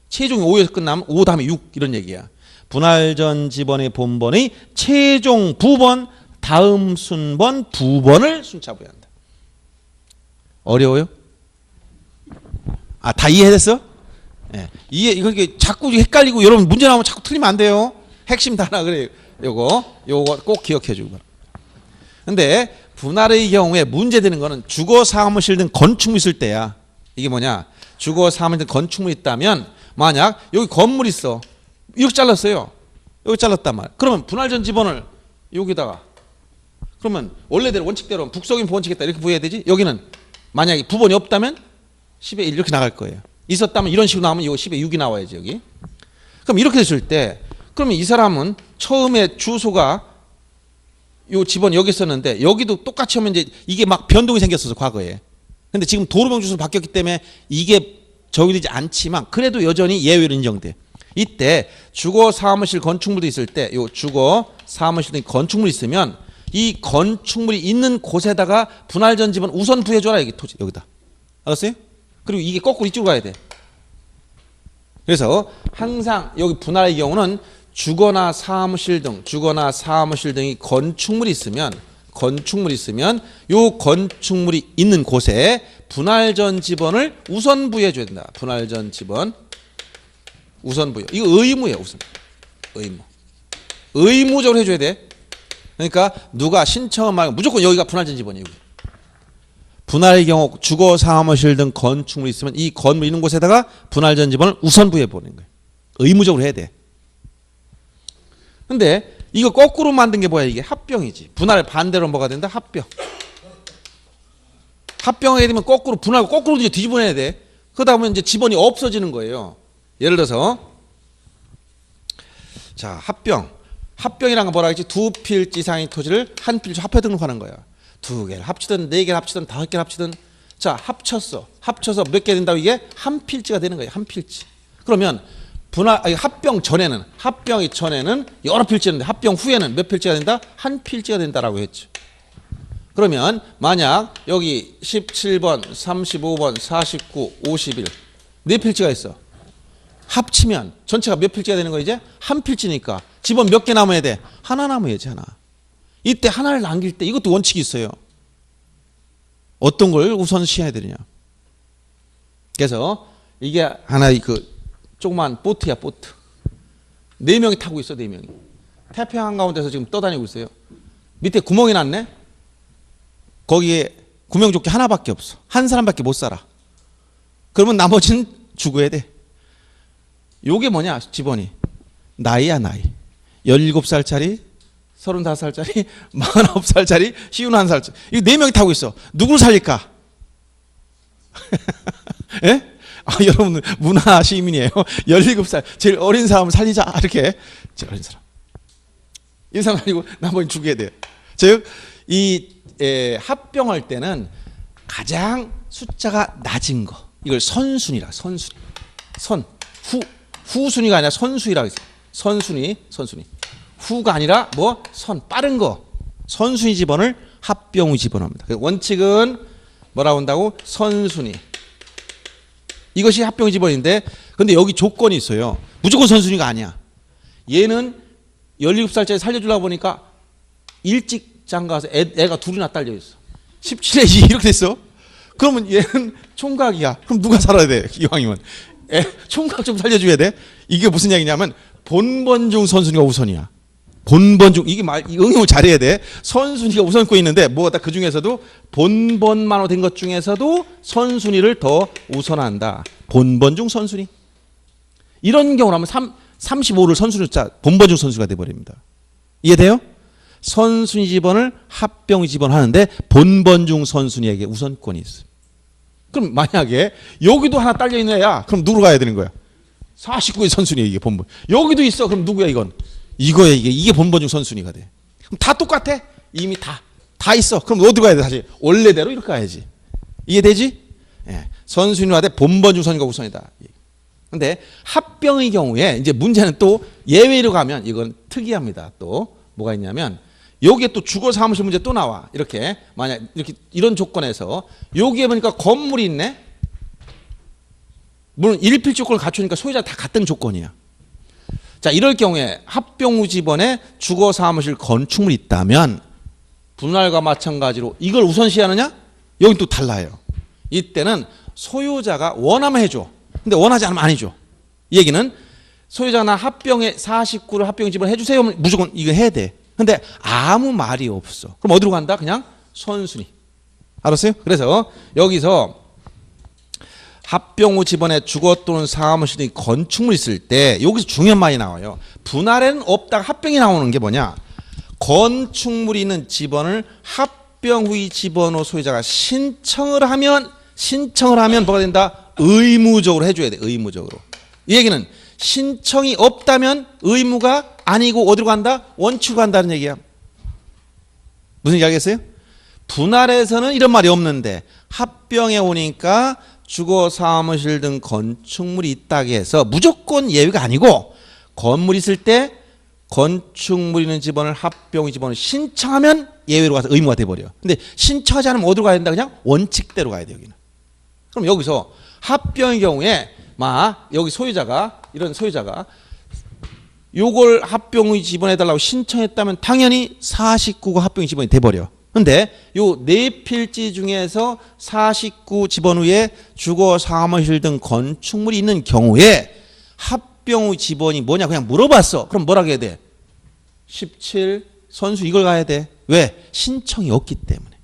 최종이 5에서 끝나면 5 다음에 6 이런 얘기야. 분할 전 지번의 본번의 최종 부번 다음 순번 부번을 순차 부여한다. 어려워요? 아, 다 이해됐어? 예. 이거 자꾸 헷갈리고 여러분 문제 나오면 자꾸 틀리면 안 돼요. 핵심 단어 그래. 요거 꼭 기억해 주고. 근데 분할의 경우에 문제되는 거는 주거 사무실 등 건축물 있을 때야. 이게 뭐냐? 주거 사무실 등 건축물 있다면 만약 여기 건물 있어. 이렇게 잘랐어요. 여기 잘랐단 말. 그러면 분할 전 지번을 여기다가 그러면 원래대로 원칙대로 북석인 부원칙했다 이렇게 부여해야 되지. 여기는 만약에 부분이 없다면 10의 1 이렇게 나갈 거예요. 있었다면 이런 식으로 나오면 이거 10의 6이 나와야지 여기. 그럼 이렇게 됐을 때 그러면 이 사람은 처음에 주소가 요 집원 여기 있었는데 여기도 똑같이 하면 이제 이게 막 변동이 생겼어서 과거에. 근데 지금 도로명 주소로 바뀌었기 때문에 이게 적용되지 않지만 그래도 여전히 예외로 인정돼. 이때 주거 사무실 건축물도 있을 때 요 주거 사무실 등 건축물이 있으면 이 건축물이 있는 곳에다가 분할전 지분 우선 부여줘라 여기 토지 여기다. 알았어요? 그리고 이게 거꾸로 이쪽으로 가야 돼. 그래서 항상 여기 분할의 경우는 주거나 사무실 등이 건축물이 있으면 요 건축물이 있는 곳에 분할전 지번을 우선 부여해 줘야 된다. 분할전 지번 우선 부여. 이거 의무예요, 우선. 의무적으로 해줘야 돼. 그러니까 누가 신청은 말고 무조건 여기가 분할전 지번이에요. 분할의 경우 주거 사무실 등 건축물이 있으면 이 건물 있는 곳에다가 분할전 지번을 우선 부여해 보는 거예요. 의무적으로 해야 돼. 근데 이거 거꾸로 만든 게 뭐야? 이게 합병이지. 분할 반대로 뭐가 된다? 합병. 합병하게 되면 거꾸로 분할 거꾸로 뒤집어내야 돼. 그러다 보면 이제 지번이 없어지는 거예요. 예를 들어서 자 합병이란 건 뭐라 했지? 두 필지 이상의 토지를 한 필지 합해 등록하는 거야. 두 개를 합치든 네 개를 합치든 다섯 개를 합치든 자 합쳐서 몇 개 된다고 이게 한 필지가 되는 거예요. 한 필지. 그러면 합병이 전에는 여러 필지였는데 합병 후에는 몇 필지가 된다? 한 필지가 된다라고 했죠. 그러면 만약 여기 17번, 35번, 49, 51 네 필지가 있어. 합치면 전체가 몇 필지가 되는 거야 이제? 한 필지니까 집은 몇 개 남아야 돼? 하나 남아야지 하나. 이때 하나를 남길 때 이것도 원칙이 있어요. 어떤 걸 우선시해야 되느냐. 그래서 이게 하나의 그 조그만 보트야 보트. 4명이 타고 있어 4명이. 태평양 한가운데서 지금 떠다니고 있어요. 밑에 구멍이 났네. 거기에 구명조끼 하나밖에 없어. 한 사람밖에 못 살아. 그러면 나머지는 죽어야 돼. 요게 뭐냐 집원이. 나이야 나이. 17살짜리 35살짜리 49살짜리 51살짜리 이 4명이 타고 있어. 누구를 살릴까? 예? 여러분 문화 시민이에요. 17살 제일 어린 사람을 살리자 이렇게. 제일 어린 사람. 이 사람 살리고 나머지 죽여야 돼요. 즉 이 합병할 때는 가장 숫자가 낮은 거 이걸 선순위라. 선순위. 후순위가 아니라 선순위라고 했어요. 선순위. 후가 아니라 뭐 빠른 거. 선순위 지번을 합병 후 지번합니다. 원칙은 뭐라고 한다고? 선순위. 이것이 합병 지번인데 근데 여기 조건이 있어요. 무조건 선순위가 아니야. 얘는 17살짜리 살려주려고 보니까 일찍 장가서 애가 둘이나 딸려 있어. 17에 2 이렇게 됐어. 그러면 얘는 총각이야. 그럼 누가 살아야 돼? 이왕이면 총각 좀 살려줘야 돼. 이게 무슨 얘기냐면 본번 중 선순위가 우선이야. 본번 중 이게 응용을 잘해야 돼. 선순위가 우선권 있는데 뭐다 그 중에서도 본번만으로 된 것 중에서도 선순위를 더 우선한다. 본번 중 선순위. 이런 경우라면 35를 선순위 본번 중 선순위가 돼 버립니다. 이해돼요? 선순위 지번을 합병 지번하는데 본번 중 선순위에게 우선권이 있어. 그럼 만약에 여기도 하나 딸려 있는 애야. 그럼 누구로 가야 되는 거야? 49의 선순위 이게 본번. 여기도 있어. 그럼 누구야 이건? 이거야 이게 본번 중 선순위가 돼. 그럼 다 똑같아. 이미 다 있어. 그럼 어디로 가야 돼 다시? 원래대로 이렇게 가야지. 이해되지? 예. 선순위화 돼 본번 중 선순위가 우선이다. 근데 합병의 경우에 이제 문제는 또 예외로 가면 이건 특이합니다. 또 뭐가 있냐면 여기에 또 주거 사무실 문제 또 나와. 이렇게 만약 이런 조건에서 여기에 보니까 건물이 있네. 물론 1필 조건을 갖추니까 소유자 다 같은 조건이야. 자, 이럴 경우에 합병 후 지번에 주거 사무실 건축물이 있다면 분할과 마찬가지로 이걸 우선시하느냐? 여기 또 달라요. 이때는 소유자가 원하면 해줘. 근데 원하지 않으면 안 해줘. 이 얘기는 소유자나 합병에 49를 합병 지번 해주세요. 무조건 이거 해야 돼. 근데 아무 말이 없어. 그럼 어디로 간다? 그냥 선순위. 알았어요? 그래서 여기서 합병 후 지번에 주거 또는 사무실 등 건축물이 있을 때 여기서 중요한 말이 나와요. 분할에는 없다가 합병이 나오는 게 뭐냐? 건축물이 있는 집원을 합병 후의 집원 후 소유자가 신청을 하면 뭐가 된다? 의무적으로 해줘야 돼. 의무적으로. 이 얘기는 신청이 없다면 의무가 아니고 어디로 간다? 원칙으로 간다는 얘기야. 무슨 얘기 알겠어요? 분할에서는 이런 말이 없는데 합병에 오니까 주거 사무실 등 건축물이 있다고 해서 무조건 예외가 아니고 건물이 있을 때 건축물 있는 집원을 합병의 집원을 신청하면 예외로 가서 의무가 돼버려. 근데 신청하지 않으면 어디로 가야 된다? 그냥 원칙대로 가야 돼 여기는. 그럼 여기서 합병의 경우에 여기 소유자가 이런 소유자가 요걸 합병의 집원해달라고 신청했다면 당연히 49가 합병의 집원이 돼버려. 근데 요 네 필지 중에서 49 집원 후에 주거 사무실 등 건축물이 있는 경우에 합병의 집원이 뭐냐 그냥 물어봤어. 그럼 뭐라고 해야 돼? 17 선수 이걸 가야 돼. 왜? 신청이 없기 때문에.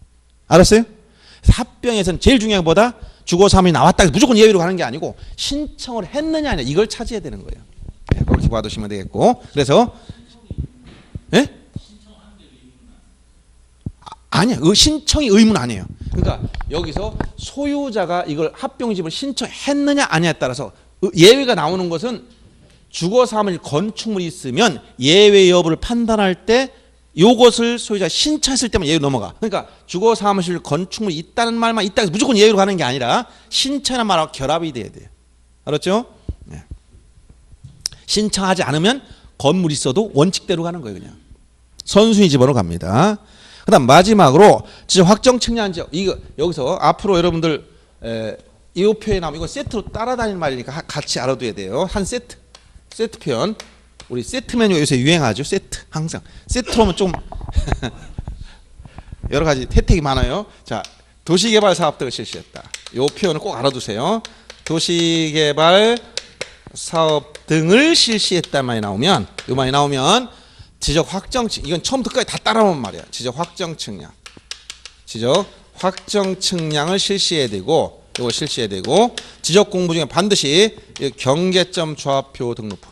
알았어요? 합병에서는 제일 중요한 게 뭐다? 주거 사무실이 나왔다 해서 무조건 예외로 가는 게 아니고 신청을 했느냐 아니냐 이걸 찾아야 되는 거예요. 네, 그렇게 봐두시면 되겠고. 그래서 예? 아니야. 신청이 의무는 아니에요. 그러니까 여기서 소유자가 이걸 합병 집을 신청했느냐 아니냐에 따라서 예외가 나오는 것은 주거 사무실 건축물이 있으면 예외 여부를 판단할 때 요것을 소유자가 신청했을 때만 예외로 넘어가. 그러니까 주거 사무실 건축물이 있다는 말만 있다 해서 무조건 예외로 가는 게 아니라 신청이라는 말하고 결합이 돼야 돼요. 알았죠? 네. 신청하지 않으면 건물이 있어도 원칙대로 가는 거예요. 그냥 선순위 집어로 갑니다. 그 다음 마지막으로 지적 확정 측량 지역. 이거 여기서 앞으로 여러분들 이 표에 나오면 이거 세트로 따라다니는 말이니까 같이 알아둬야 돼요. 한 세트 표현. 우리 세트 메뉴 요새 유행하죠. 세트 항상 세트로 하면 좀 여러 가지 혜택이 많아요. 자, 도시개발 사업 등을 실시했다. 이 표현을 꼭 알아두세요. 도시개발 사업 등을 실시했다 말이 나오면 이 말이 나오면 지적 확정 측 이건 처음부터 끝까지 다 따라오는 말이야. 지적 확정 측량. 지적 확정 측량을 실시해야 되고 이거 실시해야 되고 지적 공부 중에 반드시 경계점 좌표 등록부.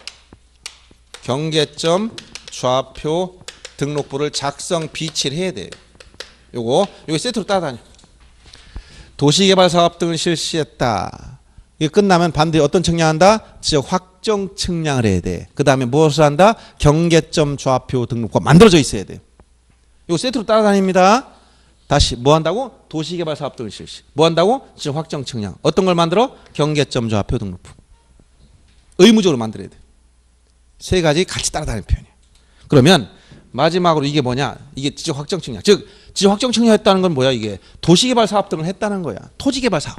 경계점 좌표 등록부를 작성 비치를 해야 돼요. 요거 세트로 따라다녀. 도시개발 사업 등을 실시했다. 이게 끝나면 반드시 어떤 측량한다? 지적 확정 측량을 해야 돼. 그 다음에 무엇을 한다? 경계점 좌표 등록부가 만들어져 있어야 돼. 이거 세트로 따라다닙니다. 다시 뭐 한다고? 도시개발 사업 등을 실시. 뭐 한다고? 지적 확정 측량. 어떤 걸 만들어? 경계점 좌표 등록부. 의무적으로 만들어야 돼. 세 가지 같이 따라다니는 표현이에요. 그러면 마지막으로 이게 뭐냐? 이게 지적 확정 측량. 즉 지적 확정 측량했다는 건 뭐야? 이게 도시개발 사업 등을 했다는 거야. 토지개발 사업,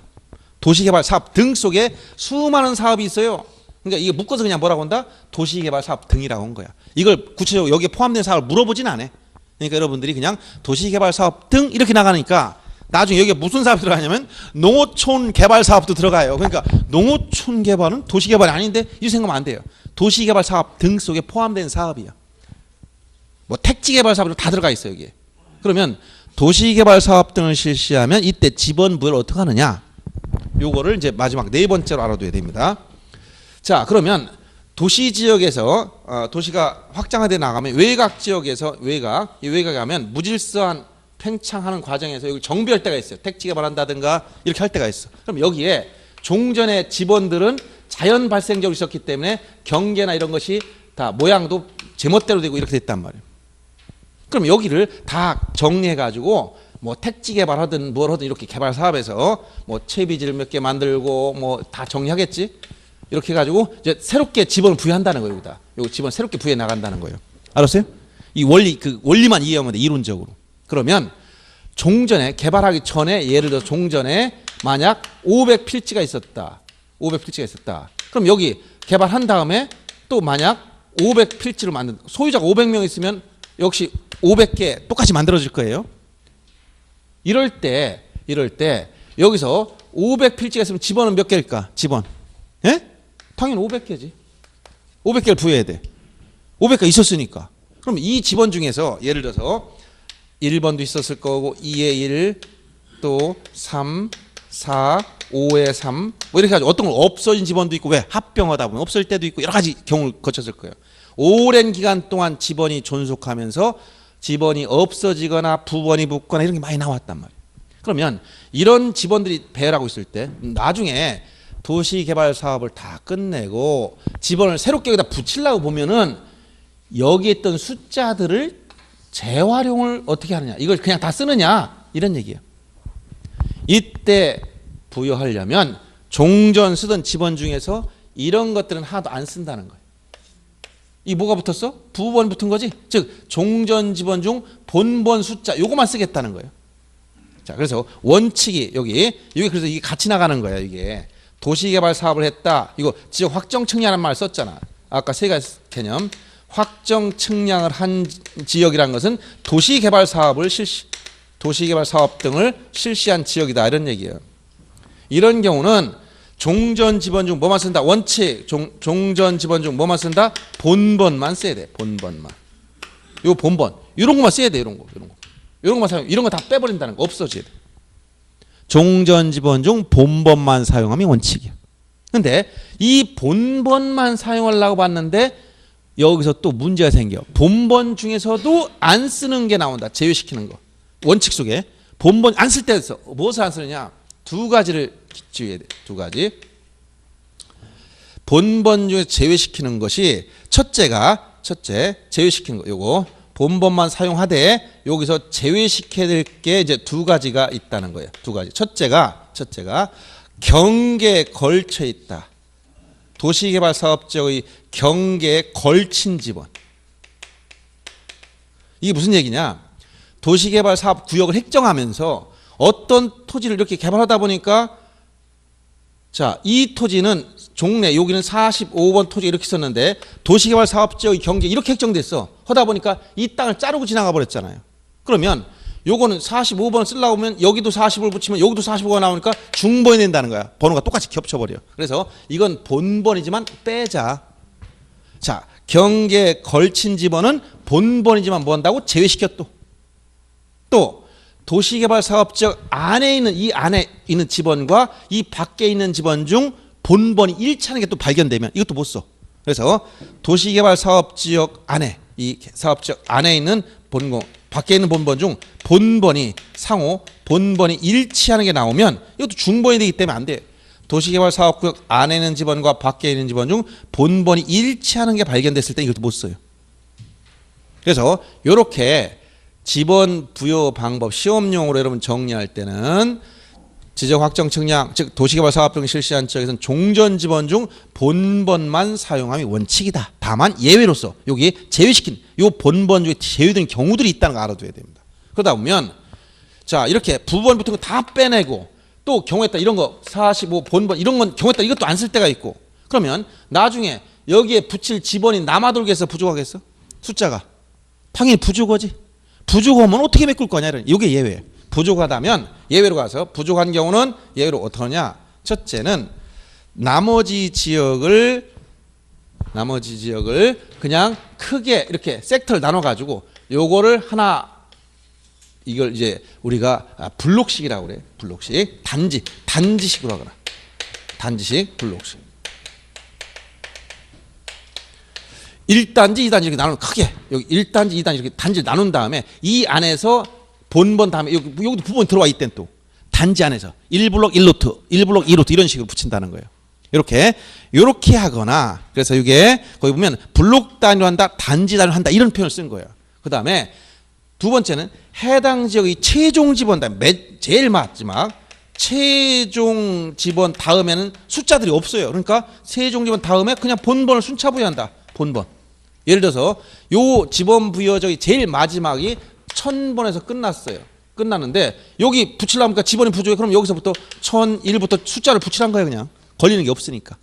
도시개발 사업 등 속에 수많은 사업이 있어요. 그러니까 이게 묶어서 그냥 뭐라고 한다? 도시개발 사업 등이라고 한 거야. 이걸 구체적으로 여기에 포함된 사업을 물어보진 않아. 그러니까 여러분들이 그냥 도시개발 사업 등 이렇게 나가니까 나중에 여기에 무슨 사업이 들어가냐면 농어촌 개발 사업도 들어가요. 그러니까 농어촌 개발은 도시개발이 아닌데 이 생각하면 안 돼요. 도시개발 사업 등 속에 포함된 사업이야. 뭐 택지개발 사업도 다 들어가 있어요 여기에. 그러면 도시개발 사업 등을 실시하면 이때 지번부를 어떻게 하느냐? 요거를 이제 마지막 네 번째로 알아둬야 됩니다. 자, 그러면 도시 지역에서 도시가 확장하되 나가면 외곽 지역에서 외곽에 가면 무질서한 팽창하는 과정에서 여기 정비할 때가 있어요. 택지개발 한다든가 이렇게 할 때가 있어. 그럼 여기에 종전의 지번들은 자연 발생적으로 있었기 때문에 경계나 이런 것이 다 모양도 제멋대로 되고 이렇게 됐단 말이에요. 그럼 여기를 다 정리해 가지고 뭐 택지 개발하든 뭘 하든 이렇게 개발 사업에서 뭐 채비지를 몇 개 만들고 뭐 다 정리하겠지. 이렇게 해 가지고 이제 새롭게 지번을 부여한다는 거예요. 여기다. 요 지번 새롭게 부여해 나간다는 거예요. 알았어요? 이 원리만 이해하면 돼. 이론적으로. 그러면 종전에 개발하기 전에 예를 들어 종전에 만약 500필지가 있었다. 500필지가 있었다. 그럼 여기 개발한 다음에 또 만약 500필지를 만든 소유자가 500명 있으면 역시 500개 똑같이 만들어질 거예요. 이럴 때 여기서 500필지가 있으면 지번은 몇 개일까? 지번. 예? 당연히 500개지. 500개를 부여해야 돼. 500개 있었으니까. 그럼 이 지번 중에서 예를 들어서 1번도 있었을 거고 2에 1, 또 3, 4, 5에 3, 뭐 이렇게 가지고 어떤 건 없어진 지번도 있고 왜? 합병하다 보면 없을 때도 있고 여러 가지 경우를 거쳤을 거예요. 오랜 기간 동안 지번이 존속하면서 지번이 없어지거나 부번이 붙거나 이런 게 많이 나왔단 말이에요. 그러면 이런 지번들이 배열하고 있을 때 나중에 도시개발 사업을 다 끝내고 지번을 새롭게 여기다 붙이려고 보면은 여기 있던 숫자들을 재활용을 어떻게 하느냐, 이걸 그냥 다 쓰느냐, 이런 얘기예요. 이때 부여하려면 종전 쓰던 지번 중에서 이런 것들은 하나도 안 쓴다는 거예요. 이 뭐가 붙었어? 부번 붙은 거지. 즉 종전 지번 중 본번 숫자 요거만 쓰겠다는 거예요. 자, 그래서 원칙이 여기 그래서 이게 같이 나가는 거예요. 이게 도시개발 사업을 했다. 이거 지역 확정 측량이라는 말 썼잖아. 아까 세 가지 개념. 확정 측량을 한 지역이라는 것은 도시개발 사업 등을 실시한 지역이다, 이런 얘기예요. 이런 경우는 종전 지번 중 뭐만 쓴다? 원칙. 종전 지번 중 뭐만 쓴다? 본번만 써야 돼. 본번만. 요 본번. 이런 것만 써야 돼. 이런 것만 사용. 이런 거 다 빼버린다는 거. 없어져야 돼. 종전 지번 중 본번만 사용하면 원칙이야. 근데 이 본번만 사용하려고 봤는데 여기서 또 문제가 생겨. 본번 중에서도 안 쓰는 게 나온다. 제외시키는 거. 원칙 속에 본번 안 쓸 때 있어. 무엇을 안 쓰느냐? 두 가지를 주의해야 돼. 두 가지. 본번 중에 제외시키는 것이 첫째 제외시키는 거. 요거 본번만 사용하되 여기서 제외시켜야 될 게 이제 두 가지가 있다는 거예요. 두 가지. 첫째가 경계에 걸쳐 있다. 도시개발 사업지역의 경계에 걸친 지번. 이게 무슨 얘기냐? 도시개발 사업 구역을 획정하면서 어떤 토지를 이렇게 개발하다 보니까 자, 이 토지는 종래 여기는 45번 토지 이렇게 썼는데 도시개발 사업지역의 경계 이렇게 획정됐어. 하다 보니까 이 땅을 자르고 지나가 버렸잖아요. 그러면 요거는 45번을 쓰려고 하면 여기도 40을 붙이면 여기도 45가 나오니까 중번이 된다는 거야. 번호가 똑같이 겹쳐버려. 그래서 이건 본번이지만 빼자. 자, 경계에 걸친 지번은 본번이지만 뭐 한다고? 제외시켜 또 도시개발 사업지역 안에 있는 이 안에 있는 지번과 이 밖에 있는 지번 중 본번이 일치하는 게 또 발견되면 이것도 못 써. 그래서 도시개발 사업지역 안에 이 사업지역 안에 있는 본공 밖에 있는 본번 중 본번이 상호 본번이 일치하는 게 나오면 이것도 중번이 되기 때문에 안 돼요. 도시개발 사업구역 안에 있는 지번과 밖에 있는 지번 중 본번이 일치하는 게 발견됐을 때 이것도 못 써요. 그래서 이렇게 지번 부여 방법 시험용으로 여러분 정리할 때는 지적 확정 측량 즉 도시개발 사업 등 실시한 지역에서는 종전 지번 중 본번만 사용함이 원칙이다. 다만 예외로서 여기 제외시킨 요 본번 중에 제외된 경우들이 있다는 거 알아둬야 됩니다. 그러다 보면 자 이렇게 부번 붙은 거 다 빼내고 또 경우에 따라 이런 거 45 본번 이런 건 경우에 따라 이것도 안 쓸 때가 있고 그러면 나중에 여기에 붙일 지번이 남아돌겠어 부족하겠어? 숫자가 당연히 부족하지. 부족하면 어떻게 메꿀 거냐 이게 예외예요. 부족하다면 예외로 가서 부족한 경우는 예외로 어떻게 하냐? 첫째는 나머지 지역을 그냥 크게 이렇게 섹터를 나눠 가지고 요거를 하나 이걸 이제 우리가 블록식이라고 그래. 블록식 단지식으로 하거나 단지식 블록식 1단지 2단지 이렇게 나누면 크게 여기 1단지 2단지 이렇게 단지를 나눈 다음에 이 안에서 본번 다음에 여기도 부분 들어와 있던 또 단지 안에서 1블록 1루트 1블록 2루트 이런 식으로 붙인다는 거예요. 이렇게 하거나 그래서 이게 거기 보면 블록 단위로 한다 단지 단위로 한다 이런 표현을 쓴 거예요. 그 다음에 두 번째는 해당 지역의 최종 지번 다음에 제일 마지막 최종 지번 다음에는 숫자들이 없어요. 그러니까 최종 지번 다음에 그냥 본번을 순차 부여한다. 본번. 예를 들어서 요 지번 부여적이 제일 마지막이 1000번에서 끝났어요. 끝났는데 여기 붙이려니까 지번이 부족해. 그럼 여기서부터 1001부터 숫자를 붙이란 거예요. 그냥 걸리는 게 없으니까.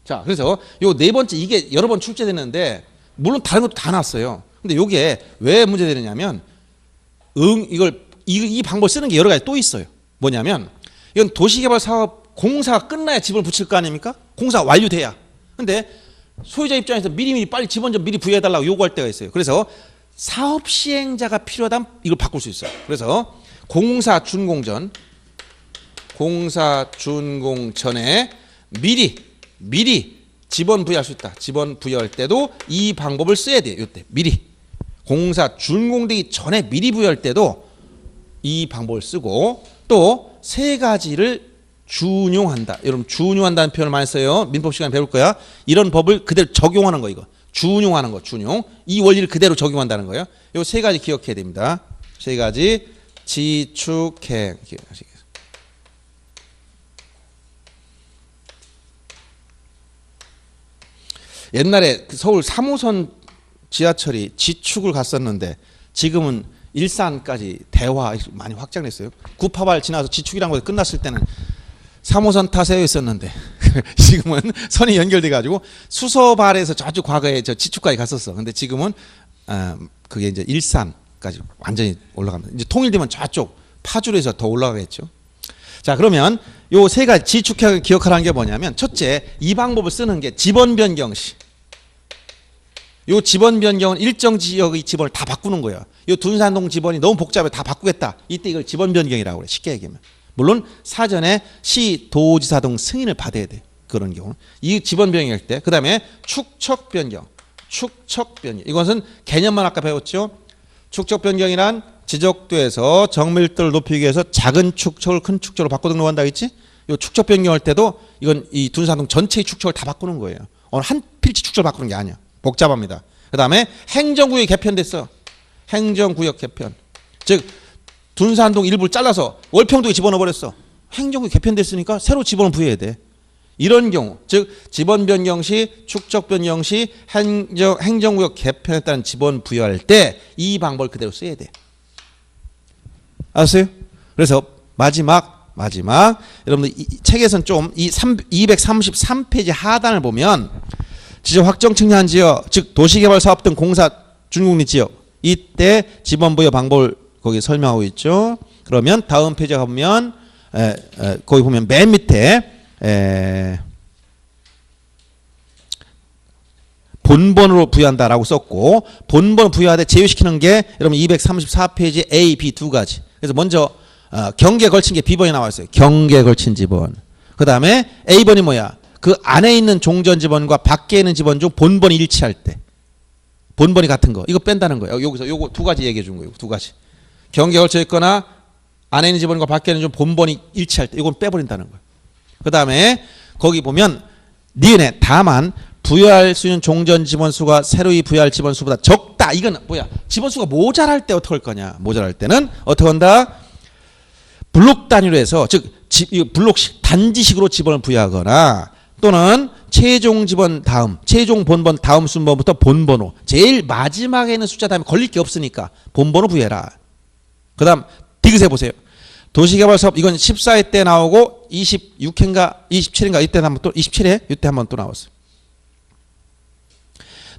자, 그래서 요 네 번째 이게 여러 번 출제됐는데 물론 다른 것도 다 나왔어요. 근데 요게 왜 문제되느냐면 이 방법 쓰는 게 여러 가지 또 있어요. 뭐냐면 이건 도시개발 사업 공사가 끝나야 지번을 붙일 거 아닙니까? 공사가 완료돼야. 근데 소유자 입장에서 미리 빨리 지번 좀 미리 부여해달라고 요구할 때가 있어요. 그래서 사업 시행자가 필요하다면 이걸 바꿀 수 있어요. 그래서 공사 준공 전에 미리 지번 부여할 수 있다. 지번 부여할 때도 이 방법을 써야 돼요. 이때 미리 공사 준공되기 전에 미리 부여할 때도 이 방법을 쓰고 또 세 가지를 준용한다. 여러분 준용한다는 표현을 많이 써요. 민법 시간에 배울 거야. 이런 법을 그대로 적용하는 거 이거. 준용하는 거 준용. 이 원리를 그대로 적용한다는 거예요. 이 세 가지 기억해야 됩니다. 세 가지 지축행. 옛날에 서울 3호선 지하철이 지축을 갔었는데 지금은 일산까지 대화 많이 확장됐어요. 구파발 지나서 지축이란 곳에 끝났을 때는 3호선 타세요 했었는데 지금은 선이 연결돼 가지고 수서발에서 저쪽 과거에 저 지축까지 갔었어. 근데 지금은 그게 이제 일산까지 완전히 올라갑니다. 이제 통일되면 저쪽 파주로에서 더 올라가겠죠. 자, 그러면 요 세 가지 지축형을 기억하라는 게 뭐냐면 첫째, 이 방법을 쓰는 게 지번 변경 시. 요 지번 변경은 일정 지역의 지번을 다 바꾸는 거예요. 요 둔산동 지번이 너무 복잡해 다 바꾸겠다. 이때 이걸 지번 변경이라고 그래. 쉽게 얘기하면. 물론 사전에 시 도지사 등 승인을 받아야 돼. 그런 경우는. 이 지번 변경할 때. 그다음에 축척 변경. 축척 변경. 이것은 개념만 아까 배웠죠. 축척 변경이란 지적도에서 정밀도를 높이기 위해서 작은 축척을 큰 축척으로 바꿔 등록한다 했지? 요 축척 변경할 때도 이건 이 둔산동 전체의 축척을 다 바꾸는 거예요. 오늘 한 필지 축척을 바꾸는 게 아니야. 복잡합니다. 그다음에 행정구역이 개편됐어. 행정구역 개편. 즉 둔산동 일부를 잘라서 월평동에 집어넣어버렸어. 행정구역 개편됐으니까 새로 집어넣어 부여해야 돼. 이런 경우, 즉 지번 변경 시, 축척 변경 시 행정구역 개편했다는 지번 부여할 때 이 방법을 그대로 써야 돼. 알았어요? 그래서 마지막 여러분들 이 책에서는 좀 이 233페이지 하단을 보면 지적 확정 측량한 지역, 즉 도시개발사업 등 공사 준공립 지역 이때 지번 부여 방법을 거기 설명하고 있죠. 그러면 다음 페이지에 가보면 거기 보면 맨 밑에 본번으로 부여한다라고 썼고 본번 부여하되 제외시키는 게 여러분 234페이지 A, B 두 가지. 그래서 먼저 경계에 걸친 게 B번이 나와 있어요. 경계에 걸친 지번. 그 다음에 A번이 뭐야? 그 안에 있는 종전 지번과 밖에 있는 지번 중 본번이 일치할 때. 본번이 같은 거. 이거 뺀다는 거예요. 여기서 요거 두 가지 얘기해 준 거예요. 두 가지. 경계에 걸쳐 있거나 안에 있는 지번과 밖에 있는 좀 본번이 일치할 때. 이건 빼버린다는 거예요. 그 다음에 거기 보면 니은에 다만 부여할 수 있는 종전 지번수가 새로이 부여할 지번수보다 적다. 이건 뭐야? 지번수가 모자랄 때 어떻게 할 거냐? 모자랄 때는 어떻게 한다? 블록 단위로 해서 즉 블록식 단지식으로 지번을 부여하거나 또는 최종 지번 다음 최종 본번 다음 순번부터 본번호 제일 마지막에 있는 숫자 다음에 걸릴 게 없으니까 본번호 부여해라. 그 다음 디귿해 보세요. 도시개발사업 이건 14회 때 나오고 26회인가 27회인가 이때 한번 또 27회 이때 한번 또 나왔어요.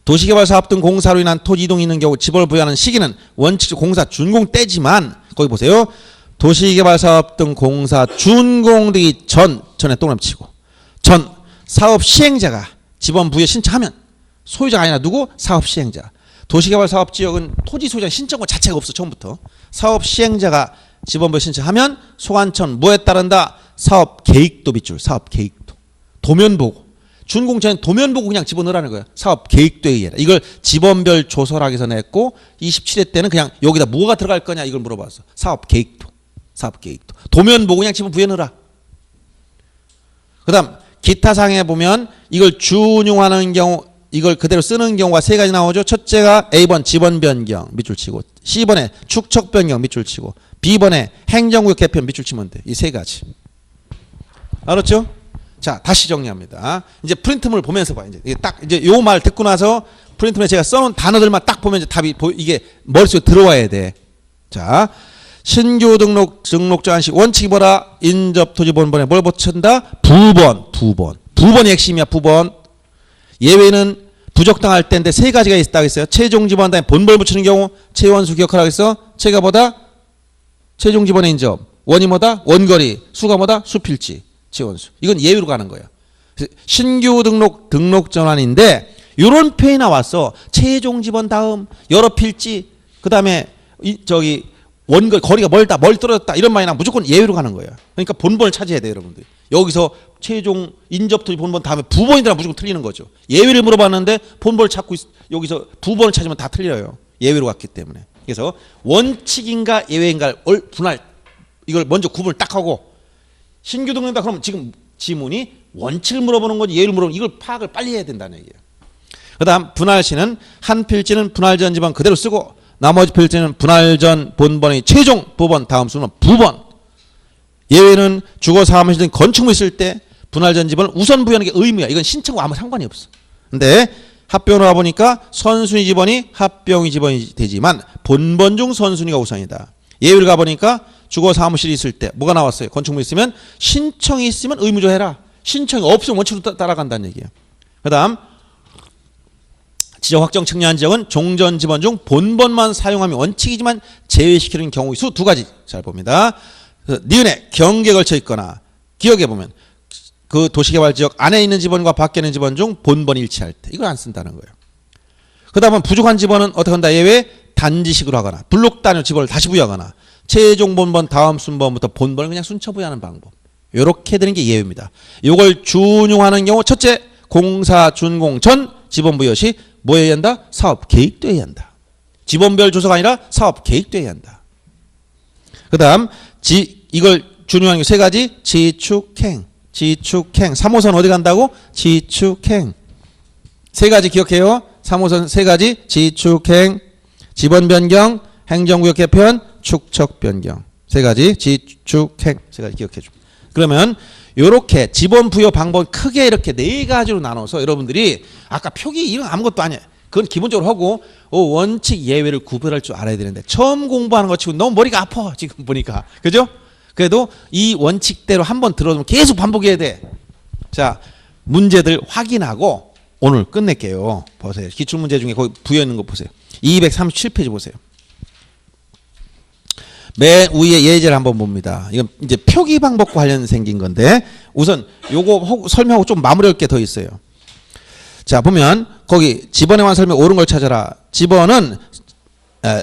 도시개발사업 등 공사로 인한 토지 이동이 있는 경우 지번을 부여하는 시기는 원칙적 공사 준공 때지만 거기 보세요. 도시개발사업 등 공사 준공되기 전에 동그라미 전 사업 시행자가 지번 부여 신청하면 소유자가 아니라 누구? 사업 시행자. 도시개발사업 지역은 토지 소유자 신청권 자체가 없어 처음부터. 사업 시행자가 지번 부여 신청하면 소관청 뭐에 따른다? 사업 계획도 밑줄. 사업 계획도. 도면 보고. 준공 전에 도면 보고 그냥 집어넣으라는 거예요. 사업 계획도에 의해라. 이걸 지번별 조설학에서 냈고 27회 때는 그냥 여기다 뭐가 들어갈 거냐 이걸 물어봤어. 사업 계획도. 사업 계획도. 도면 보고 그냥 지번 부여 넣으라. 그 다음 기타 상에 보면 이걸 준용하는 경우 이걸 그대로 쓰는 경우가 세 가지 나오죠. 첫째가 A번 지번 변경 밑줄 치고 C번에 축척 변경 밑줄 치고 B번에 행정구역 개편 밑줄 치면 돼. 이 세 가지. 알았죠? 자, 다시 정리합니다. 이제 프린트물 보면서 봐. 이제 딱 이제 요 말 듣고 나서 프린트물에 제가 써놓은 단어들만 딱 보면 이제 답이 이게 머릿속에 들어와야 돼. 자, 신규 등록자 한시 원칙이 뭐라? 인접 토지 본번에 뭘 붙인다? 부번이 핵심이야. 부번. 예외는 부적당할 때인데 세 가지가 있다고 했어요. 최종 지번 다음에 본번을 붙이는 경우 최원수 기억하라고 했어. 최가 뭐다? 최종 지번의 인접. 원이 뭐다? 원거리. 수가 뭐다? 수필지. 최원수. 이건 예외로 가는 거예요. 신규 등록 전환인데 이런 표현이 나왔어. 최종 지번 다음 여러 필지 그다음에 원거 거리가 멀다, 멀리 떨어졌다 이런 말이 나면 무조건 예외로 가는 거예요. 그러니까 본번을 찾아야 돼요, 여러분들. 여기서 최종 인접토지 본번 다음에 부번이더라 무조건 틀리는 거죠. 예외를 물어봤는데 본번을 찾고 여기서 부번을 찾으면 다 틀려요. 예외로 갔기 때문에. 그래서 원칙인가 예외인가를 분할 이걸 먼저 구분을 딱 하고 신규 등록이다 그러면 지금 지문이 원칙을 물어보는 거지 예외를 물어보는 이걸 파악을 빨리 해야 된다는 얘기예요. 그다음 분할시는 한 필지는 분할 전 지번 그대로 쓰고 나머지 필지는 분할 전 본번의 최종 부번 다음 수는 부번. 예외는 주거 사무실 등 건축물 있을 때 분할 전 지번을 우선 부여하는 게 의무야. 이건 신청과 아무 상관이 없어. 근데 합병으로 와보니까 선순위 지번이 합병위 지번이 되지만 본번 중 선순위가 우선이다. 예외를 가보니까 주거 사무실이 있을 때 뭐가 나왔어요? 건축물 있으면 신청이 있으면 의무조 해라. 신청이 없으면 원칙으로 따라간다는 얘기예요. 그 다음 지적 확정 측량한 지역은 종전 지번 중 본번만 사용하면 원칙이지만 제외시키는 경우의 수 두 가지 잘 봅니다. 니은에 경계에 걸쳐 있거나 기억해 보면 그 도시개발지역 안에 있는 지번과 밖에 있는 지번 중 본번이 일치할 때 이걸 안 쓴다는 거예요. 그 다음은 부족한 지번은 어떻게 한다? 예외 단지식으로 하거나 블록 단위로 지번을 다시 부여하거나 최종 본번 다음 순번부터 본번을 그냥 순차 부여하는 방법. 이렇게 되는 게 예외입니다. 이걸 준용하는 경우 첫째 공사 준공 전 지번 부여 시 뭐 해야 한다? 사업 계획도 해야 한다. 지번별 조사가 아니라 사업 계획도 해야 한다. 그 다음 이걸 준용하는 게 세 가지 지축행 3호선 어디 간다고? 지축행 세 가지 기억해요. 3호선 세 가지 지축행 지번 변경 행정구역 개편 축척 변경 세 가지 지축행 세 가지 기억해 줘. 그러면 요렇게 지번 부여 방법 크게 이렇게 네 가지로 나눠서 여러분들이 아까 표기 이런 아무것도 아니에요. 그건 기본적으로 하고 원칙 예외를 구별할 줄 알아야 되는데 처음 공부하는 것 치고 너무 머리가 아파 지금 보니까. 그죠? 그래도 이 원칙대로 한번 들어두면 계속 반복해야 돼. 자, 문제들 확인하고 오늘 끝낼게요. 보세요. 기출문제 중에 거기 부여 있는 거 보세요. 237페이지 보세요. 맨 위에 예제를 한번 봅니다. 이건 이제 표기 방법과 관련 생긴 건데 우선 요거 설명하고 좀 마무리할 게 더 있어요. 자, 보면 거기 지번에 관한 설명 옳은 걸 찾아라. 지번은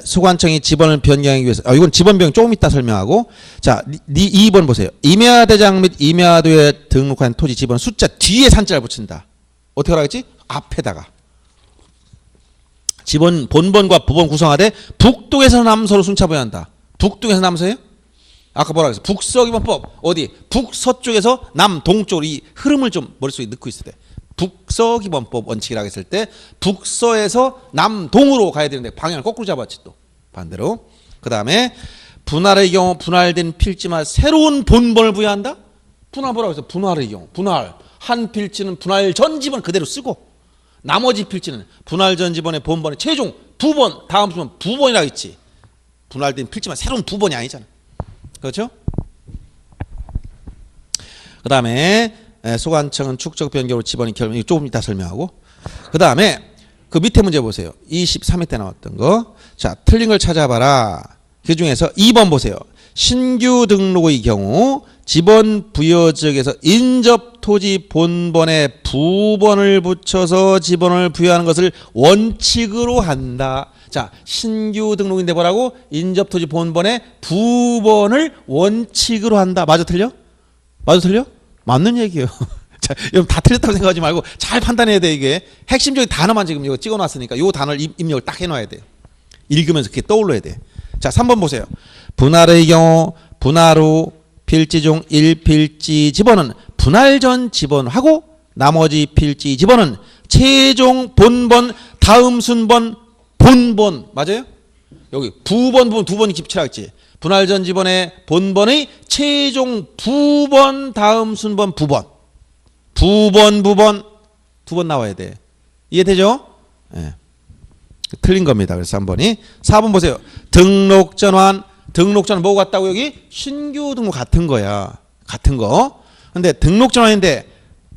소관청이 지번을 변경하기 위해서 이건 지번 변경 조금 이따 설명하고 자, 2번 보세요. 임야대장 및 임야도에 등록한 토지 지번 숫자 뒤에 산자를 붙인다. 어떻게 하라겠지? 앞에다가. 지번 본번과 부번 구성하되 북동에서 남서로 순차 부여한다. 북동에서 남서예요? 아까 뭐라 그랬어? 북서기본법 어디? 북서쪽에서 남동쪽으로 이 흐름을 좀 머릿속에 넣고 있어야 돼. 북서기본법 원칙이라고 했을 때 북서에서 남동으로 가야 되는데 방향을 거꾸로 잡았지 또 반대로. 그 다음에 분할의 경우 분할된 필지만 새로운 본번을 부여한다? 분할 뭐라고 했어? 분할의 경우 분할 한 필지는 분할 전 지번 그대로 쓰고 나머지 필지는 분할 전 지번의 본번의 최종 부번 다음 수는 부번이라고 했지. 분할된 필지만 새로운 부번이 아니잖아. 그렇죠? 그 다음에 소관청은 축적 변경으로 지번이 결정 이거 조금 이따 설명하고 그 다음에 그 밑에 문제 보세요. 23회 때 나왔던 거. 자, 틀린 걸 찾아봐라. 그 중에서 2번 보세요. 신규 등록의 경우 지번 부여 지역에서 인접 토지 본번에 부번을 붙여서 지번을 부여하는 것을 원칙으로 한다. 자, 신규 등록인데 뭐라고? 인접 토지 본번에 부번을 원칙으로 한다. 맞아 틀려? 맞아 틀려? 맞는 얘기예요. 자, 여러분 다 틀렸다고 생각하지 말고 잘 판단해야 돼. 이게 핵심적인 단어만 지금 이거 찍어놨으니까 이 단어를 입력을 딱 해놔야 돼요. 읽으면서 그게 떠올라야 돼. 자, 3번 보세요. 분할의 경우 분할 후 필지 중 1필지 지번은 분할 전 지번하고 나머지 필지 지번은 최종 본번 다음 순번 본번 맞아요? 여기 부번 부번 두 번이 기피치라 했지. 분할 전 지번의 본번의 최종 부번 다음 순번 부번 부번 두 번 나와야 돼. 이해되죠? 네. 틀린 겁니다. 그래서 3번이 4번 보세요. 등록 전환 뭐 같다고 여기? 신규 등록 같은 거야. 같은 거. 근데 등록 전환인데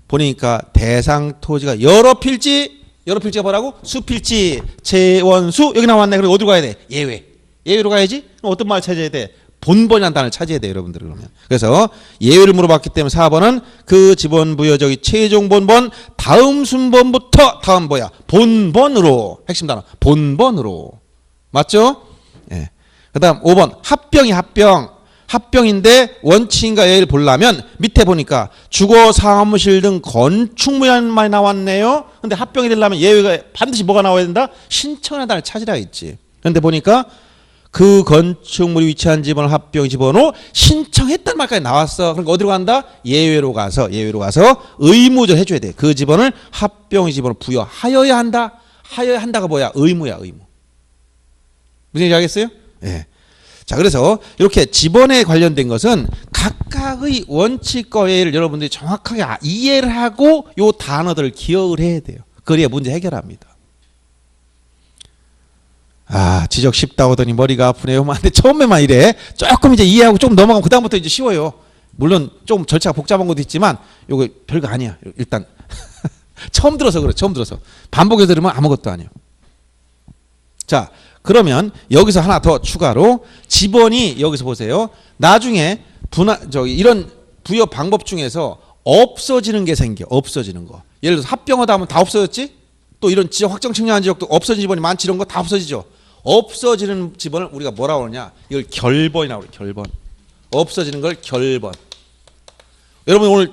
보니까 대상 토지가 여러 필지가 뭐라고? 수필지, 재원수 여기 나왔네. 그럼 어디로 가야 돼? 예외로 가야지. 그럼 어떤 말 찾아야 돼? 본번이라는 단어를 찾아야 돼요, 여러분들. 그러면. 그래서 예외를 물어봤기 때문에 4번은 그 지번 부여적이 최종 본번 다음 순번부터 다음 뭐야? 본번으로. 핵심 단어. 본번으로. 맞죠? 예. 그 다음 5번 합병이 합병인데 원칙인가 예를 보려면 밑에 보니까 주거 사무실 등 건축물만 나왔네요. 근데 합병이 되려면 예외가 반드시 뭐가 나와야 된다? 신청하다를 찾으라 했지. 그런데 보니까 그 건축물이 위치한 집원을 합병 집원으로 신청했단 말까지 나왔어. 그러니까 어디로 간다? 예외로 가서 의무적으로 해줘야 돼. 그 집원을 합병 집원으로 부여하여야 한다. 하여야 한다가 뭐야? 의무야, 의무. 무슨 얘기 하겠어요? 예. 자, 그래서 이렇게 집원에 관련된 것은 각각의 원칙과 예를 여러분들이 정확하게 이해를 하고 요 단어들을 기억을 해야 돼요. 그래야 문제 해결합니다. 지적 쉽다고 하더니 머리가 아프네요. 근데 처음에만 이래. 조금 이제 이해하고 좀 넘어가면 그다음부터 이제 쉬워요. 물론 좀 절차가 복잡한 것도 있지만 요거 별거 아니야. 일단 처음 들어서 그래. 처음 들어서. 반복해서 들으면 아무것도 아니에요. 자, 그러면 여기서 하나 더 추가로 집원이 여기서 보세요. 나중에 이런 부여 방법 중에서 없어지는 게 생겨. 없어지는 거. 예를 들어서 합병하다 하면 다 없어졌지? 또 이런 지역 확정 측량한 지역도 없어진 집원이 많지. 이런 거 다 없어지죠. 없어지는 집원을 우리가 뭐라고 하느냐? 이걸 결번이라고 그래. 결번. 없어지는 걸 결번. 여러분 오늘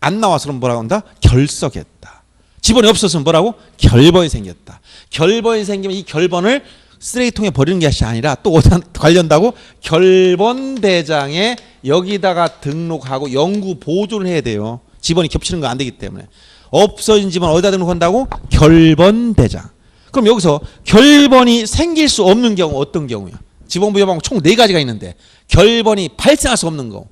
안 나와서 그럼 뭐라고 한다? 결석했다. 집원이 없었으면 뭐라고? 결번이 생겼다. 결번이 생기면 이 결번을 쓰레기통에 버리는 것이 아니라 또 어디다 관련다고? 결번대장에 여기다가 등록하고 영구 보존을 해야 돼요. 집원이 겹치는 거 안 되기 때문에. 없어진 집원 어디다 등록한다고? 결번대장. 그럼 여기서 결번이 생길 수 없는 경우 어떤 경우야? 집원 부여 방법 총 4가지가 있는데 결번이 발생할 수 없는 거.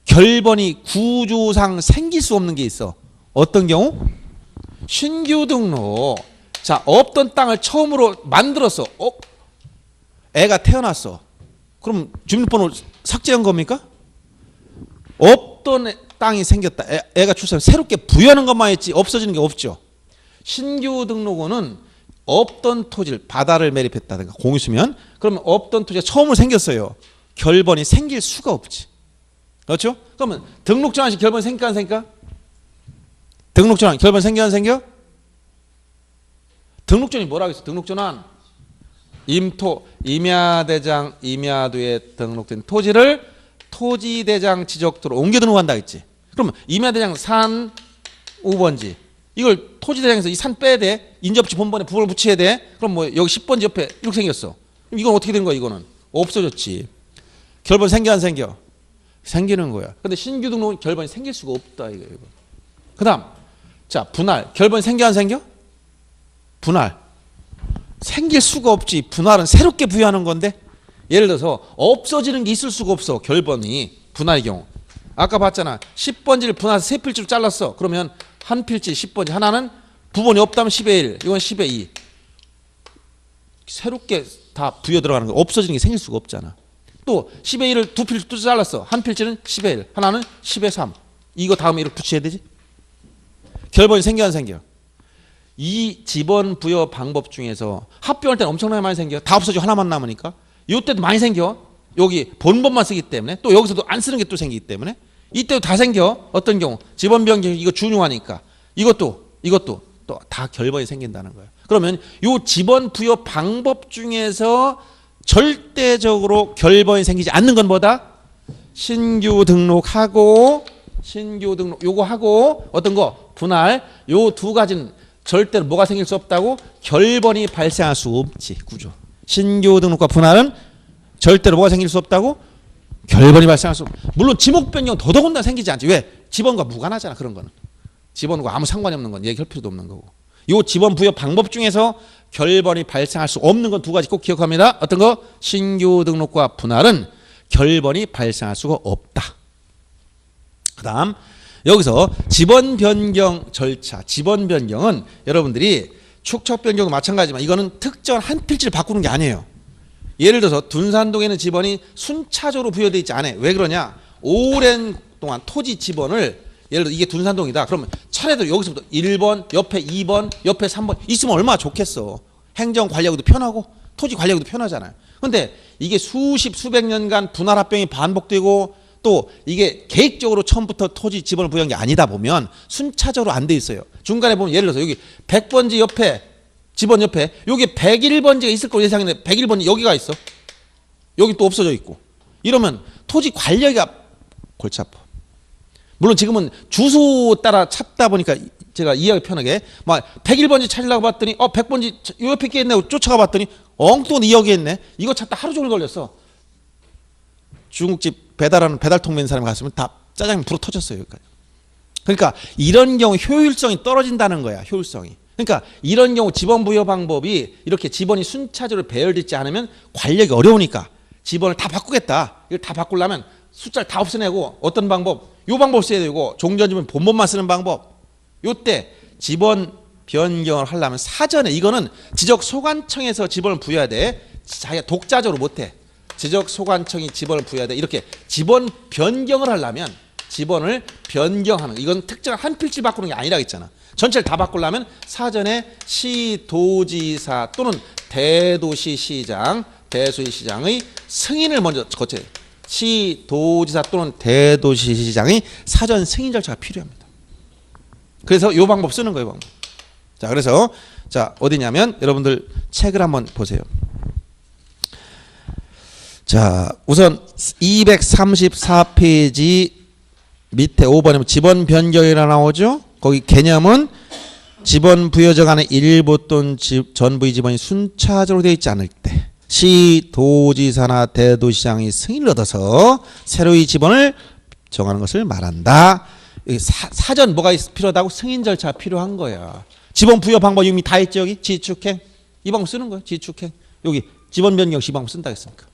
결번이 구조상 생길 수 없는 게 있어. 어떤 경우? 신규 등록. 자, 없던 땅을 처음으로 만들었어. 애가 태어났어. 그럼 주민번호 삭제한 겁니까? 없던 땅이 생겼다. 애가 출생 새롭게 부여하는 것만 했지 없어지는 게 없죠. 신규 등록원은 없던 토지를 바다를 매립했다든가 공유수면 그러면 없던 토지가 처음으로 생겼어요. 결번이 생길 수가 없지. 그렇죠? 그러면 등록전환 시 결번이 생겨 안 생겨? 등록전환 결번 생겨 안 생겨? 등록전이 뭐라고 했어? 등록전환 임야대장 임야도에 등록된 토지를 토지대장 지적도로 옮겨 등록한다 했지. 그러면 임야대장 산 5번지 이걸 토지대장에서 이 산 빼야 돼. 인접지 본번에 부분을 붙여야 돼. 그럼 뭐 여기 10번지 옆에 이렇게 생겼어. 그럼 이건 어떻게 된 거야? 이거는 없어졌지. 결번 생겨 안 생겨? 생기는 거야. 근데 신규 등록은 결번이 생길 수가 없다 이거. 그 다음 자 분할 결번이 생겨 안 생겨? 분할 생길 수가 없지. 분할은 새롭게 부여하는 건데 예를 들어서 없어지는 게 있을 수가 없어. 결번이 분할의 경우 아까 봤잖아. 10번지를 분할해서 3필지로 잘랐어. 그러면 한 필지 10번지 하나는 부분이 없다면 10의 1 이건 10의 2 새롭게 다 부여 들어가는 거. 없어지는 게 생길 수가 없잖아. 또 10의 1을 두 필지 또 잘랐어. 한 필지는 10의 1 하나는 10의 3 이거 다음에 이렇게 붙여야 되지. 결번이 생겨 안 생겨? 이 집원 부여 방법 중에서 합병할 때는 엄청나게 많이 생겨. 다 없어지고 하나만 남으니까. 이때도 많이 생겨. 여기 본법만 쓰기 때문에 또 여기서도 안 쓰는 게 또 생기기 때문에 이때도 다 생겨. 어떤 경우 집원 변경 이거 중요하니까 이것도 또 다 결번이 생긴다는 거예요. 그러면 이 집원 부여 방법 중에서 절대적으로 결번이 생기지 않는 건 뭐다? 신규 등록하고 요거 하고 어떤 거 분할 요 두 가지는 절대로 뭐가 생길 수 없다고? 결번이 발생할 수 없지. 구조. 신규 등록과 분할은 절대로 뭐가 생길 수 없다고? 결번이 발생할 수 없고. 물론 지목 변경 더더군다나 생기지 않지. 왜? 집원과 무관하잖아. 그런 거는. 집원과 아무 상관이 없는 건 얘기할 필요도 없는 거고. 요 집원 부여 방법 중에서 결번이 발생할 수 없는 건 두 가지 꼭 기억합니다. 어떤 거? 신규 등록과 분할은 결번이 발생할 수가 없다. 그 다음 여기서 집원 변경 절차. 집원 변경은 여러분들이 축척 변경도 마찬가지지만 이거는 특정 한 필지를 바꾸는 게 아니에요. 예를 들어서 둔산동에는 집원이 순차적으로 부여되어 있지 않아요. 왜 그러냐? 오랜 동안 토지 집원을 예를 들어 이게 둔산동이다. 그러면 차례대로 여기서부터 1번, 옆에 2번, 옆에 3번 있으면 얼마나 좋겠어. 행정 관리하기도 편하고 토지 관리하기도 편하잖아요. 근데 이게 수백 년간 분할 합병이 반복되고 또 이게 계획적으로 처음부터 토지 집원을 부여한 게 아니다 보면 순차적으로 안 돼 있어요. 중간에 보면 예를 들어서 여기 100번지 옆에 집원 옆에 여기 101번지가 있을 거로 예상했는데 101번지 여기가 있어. 여기 또 없어져 있고. 이러면 토지 관리가 골치 아파. 물론 지금은 주소 따라 찾다 보니까 제가 이해하기 편하게 막 101번지 찾으려고 봤더니 100번지 요 옆에 게 있네 쫓아가 봤더니 엉뚱한 2억이 있네. 이거 찾다 하루 종일 걸렸어. 중국집 배달하는 배달통 맨 사람이 갔으면 다 짜장면 불어 터졌어요. 여기까지. 그러니까 이런 경우 효율성이 떨어진다는 거야. 효율성이. 그러니까 이런 경우 지번 부여 방법이 이렇게 지번이 순차적으로 배열되지 않으면 관리하기 어려우니까 지번을 다 바꾸겠다. 이걸 다 바꾸려면 숫자를 다 없애내고 어떤 방법? 요 방법 써야 되고 종전지번 본번만 쓰는 방법. 요때 지번 변경을 하려면 사전에 이거는 지적소관청에서 지번을 부여해야 돼. 자기가 독자적으로 못해. 지적소관청이 지번을 부여해야 돼. 이렇게 지번 변경을 하려면 지번을 변경하는 거. 이건 특정한 한 필지 바꾸는 게 아니라 했잖아. 전체를 다 바꾸려면 사전에 시도지사 또는 대도시시장, 대도시시장의 승인을 먼저 거쳐야 돼. 시도지사 또는 대도시시장의 사전 승인 절차가 필요합니다. 그래서 이 방법 쓰는 거예요. 방법. 자, 그래서 자 어디냐면 여러분들 책을 한번 보세요. 자, 우선 234페이지 밑에 5번에 지번 변경이라 나오죠. 거기 개념은 지번 부여적 안에 일부 또는 전부의 지번이 순차적으로 되어 있지 않을 때 시도지사나 대도시장이 승인을 얻어서 새로이 지번을 정하는 것을 말한다. 사전 뭐가 필요하다고? 승인 절차가 필요한 거야. 지번 부여 방법 이미 다 했죠. 여기 지축행 이 방법 쓰는 거예요. 지축행 여기 지번 변경 시 방법 쓴다 했으니까.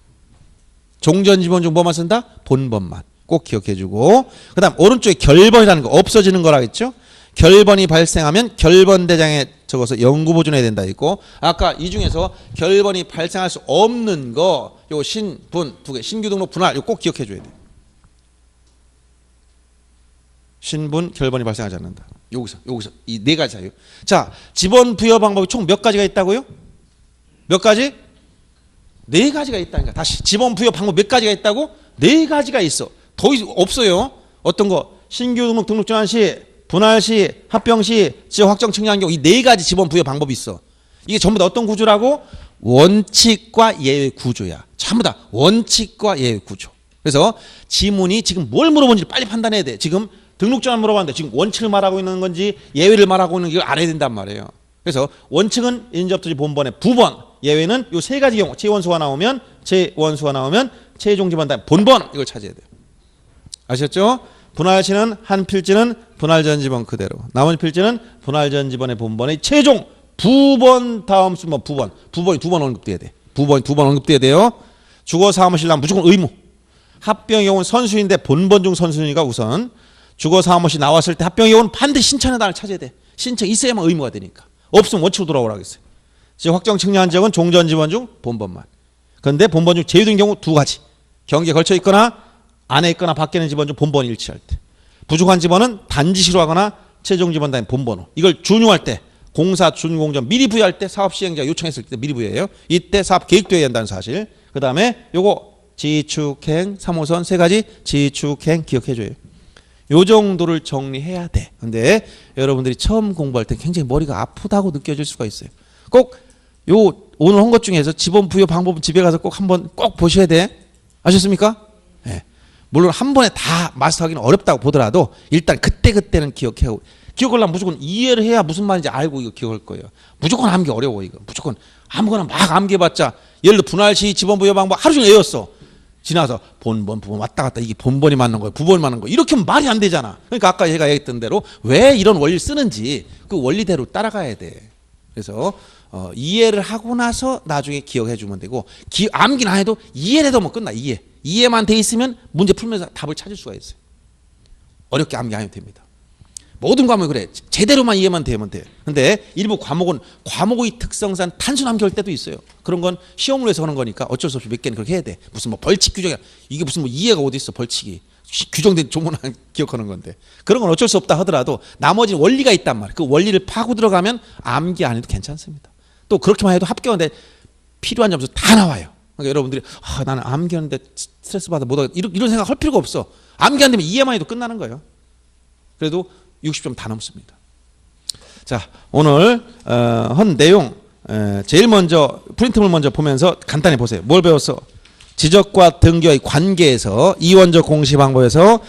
종전 지번 중 뭐만 쓴다? 본번만 꼭 기억해주고 그 다음 오른쪽에 결번이라는 거 없어지는 거라 했죠. 결번이 발생하면 결번대장에 적어서 영구보존해야 된다 했고 아까 이 중에서 결번이 발생할 수 없는 거 요 신분 두 개 신규 등록 분할 요 꼭 기억해줘야 돼. 신분 결번이 발생하지 않는다. 여기서 이 네 가지 자유. 자, 지번 부여 방법이 총 몇 가지가 있다고요? 몇 가지? 네 가지가 있다니까. 다시 지번 부여 방법 몇 가지가 있다고? 네 가지가 있어. 더 없어요. 어떤 거? 신규 등록 전환 시, 분할 시, 합병 시, 지역 확정 측량한 경우 이 네 가지 지번 부여 방법이 있어. 이게 전부 다 어떤 구조라고? 원칙과 예외 구조야. 전부 다 원칙과 예외 구조. 그래서 지문이 지금 뭘 물어보는지 빨리 판단해야 돼. 지금 등록 전환 물어봤는데 지금 원칙을 말하고 있는 건지 예외를 말하고 있는 걸 알아야 된단 말이에요. 그래서 원칙은 인접토지 본번의 부번, 예외는 요 세 가지 경우 제원수가 나오면 최종 지번 다음 본번 이걸 찾아야 돼요. 아셨죠? 분할시는 한 필지는 분할 전 지번 그대로, 나머지 필지는 분할 전 지번의 본번의 최종 부번 다음 수뭐 부번이 두 번 언급돼야 돼. 부번이 두 번 언급돼야 돼요. 주거 사무실 나면 무조건 의무. 합병의 경우는 선수인데 본번 중 선수니까 우선 주거 사무실 나왔을 때 합병의 경우는 반드시 신청의 단을 찾아야 돼. 신청 있어야만 의무가 되니까. 없으면 원칙으로 돌아오라고 했어요. 지역 확정 측량한 지역은 종전 지번 중 본번만. 그런데 본번 중 제외된 경우 두 가지. 경기에 걸쳐 있거나 안에 있거나 밖에 있는 지번 중 본번이 일치할 때. 부족한 지번은 단지시로 하거나 최종 지번 단위 본번호. 이걸 준용할 때 공사 준공전 미리 부여할 때 사업 시행자가 요청했을 때 미리 부여해요. 이때 사업 계획되어야 한다는 사실. 그 다음에 요거 지축행 3호선 세 가지 지축행 기억해줘요. 요 정도를 정리해야 돼. 근데 여러분들이 처음 공부할 때 굉장히 머리가 아프다고 느껴질 수가 있어요. 꼭 요 오늘 한 것 중에서 지번 부여 방법은 집에 가서 꼭 한번 꼭 보셔야 돼. 아셨습니까? 네. 물론 한 번에 다 마스터하기는 어렵다고 보더라도 일단 그때는 기억하고 기억하려면 무조건 이해를 해야 무슨 말인지 알고 이거 기억할 거예요. 무조건 암기 어려워 이거. 무조건 아무거나 막 암기해봤자 예를 들어 분할시 지번 부여 방법 하루 종일 외웠어. 지나서 본번 부번 왔다 갔다 이게 본번이 맞는 거예요. 부번이 맞는 거예요. 이렇게 하면 말이 안 되잖아. 그러니까 아까 제가 얘기했던 대로 왜 이런 원리를 쓰는지 그 원리대로 따라가야 돼. 그래서 이해를 하고 나서 나중에 기억해 주면 되고 암기는 안 해도 이해를 해도 뭐 끝나. 이해만 돼 있으면 문제 풀면서 답을 찾을 수가 있어요. 어렵게 암기 안 해도 됩니다. 모든 과목이 그래. 제대로만 이해만 되면 돼. 근데 일부 과목은 과목의 특성상 단순 암기할 때도 있어요. 그런 건 시험을 위해서 하는 거니까 어쩔 수 없이 몇 개는 그렇게 해야 돼. 무슨 뭐 벌칙 규정이야. 이게 무슨 뭐 이해가 어디 있어 벌칙이. 규정된 조문안 기억하는 건데. 그런 건 어쩔 수 없다 하더라도 나머지는 원리가 있단 말이에요. 그 원리를 파고 들어가면 암기 안 해도 괜찮습니다. 또 그렇게만 해도 합격하는데 필요한 점수 다 나와요. 그러니까 여러분들이 나는 암기하는데 스트레스 받아 못하겠다 이런 생각 할 필요가 없어. 암기 안 되면 이해만 해도 끝나는 거예요. 그래도 60점 다 넘습니다. 자, 오늘 한 내용 제일 먼저 프린트물 먼저 보면서 간단히 보세요. 뭘 배웠어? 지적과 등기의 관계에서 이원적 공시 방법에서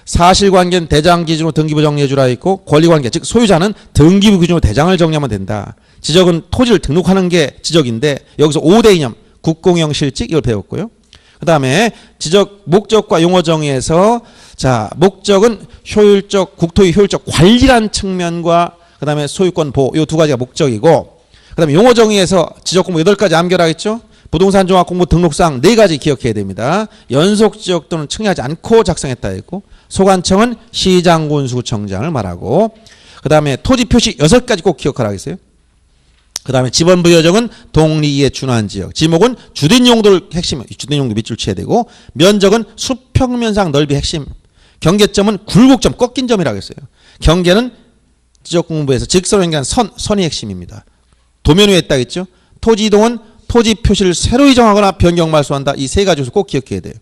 사실관계는 대장 기준으로 등기부 정리해주라 있고 권리관계 즉 소유자는 등기부 기준으로 대장을 정리하면 된다. 지적은 토지를 등록하는 게 지적인데 여기서 5대 이념 국공영 실직 이걸 배웠고요. 그 다음에 지적 목적과 용어 정의에서 자 목적은 효율적 국토의 효율적 관리란 측면과 그 다음에 소유권 보호 이 두 가지가 목적이고 그 다음에 용어 정의에서 지적 공부 8가지 암결하겠죠. 부동산 종합 공부 등록사항 4가지 기억해야 됩니다. 연속 지적 또는 측량하지 않고 작성했다 했고 소관청은 시장군수청장을 말하고 그 다음에 토지 표시 6가지 꼭 기억하라 했어요. 그 다음에 지번 부여정은 동리에 준한 지역 지목은 주된 용도를 핵심 주된 용도 밑줄 쳐야 되고 면적은 수평면상 넓이 핵심 경계점은 굴곡점 꺾인 점이라고 했어요. 경계는 지적 공부에서 직선으로 연결한 선이 핵심입니다. 도면 위에 있다 했죠. 토지 이동은 토지 표시를 새로 정하거나 변경 말소한다. 이 3가지 요소 꼭 기억해야 돼요.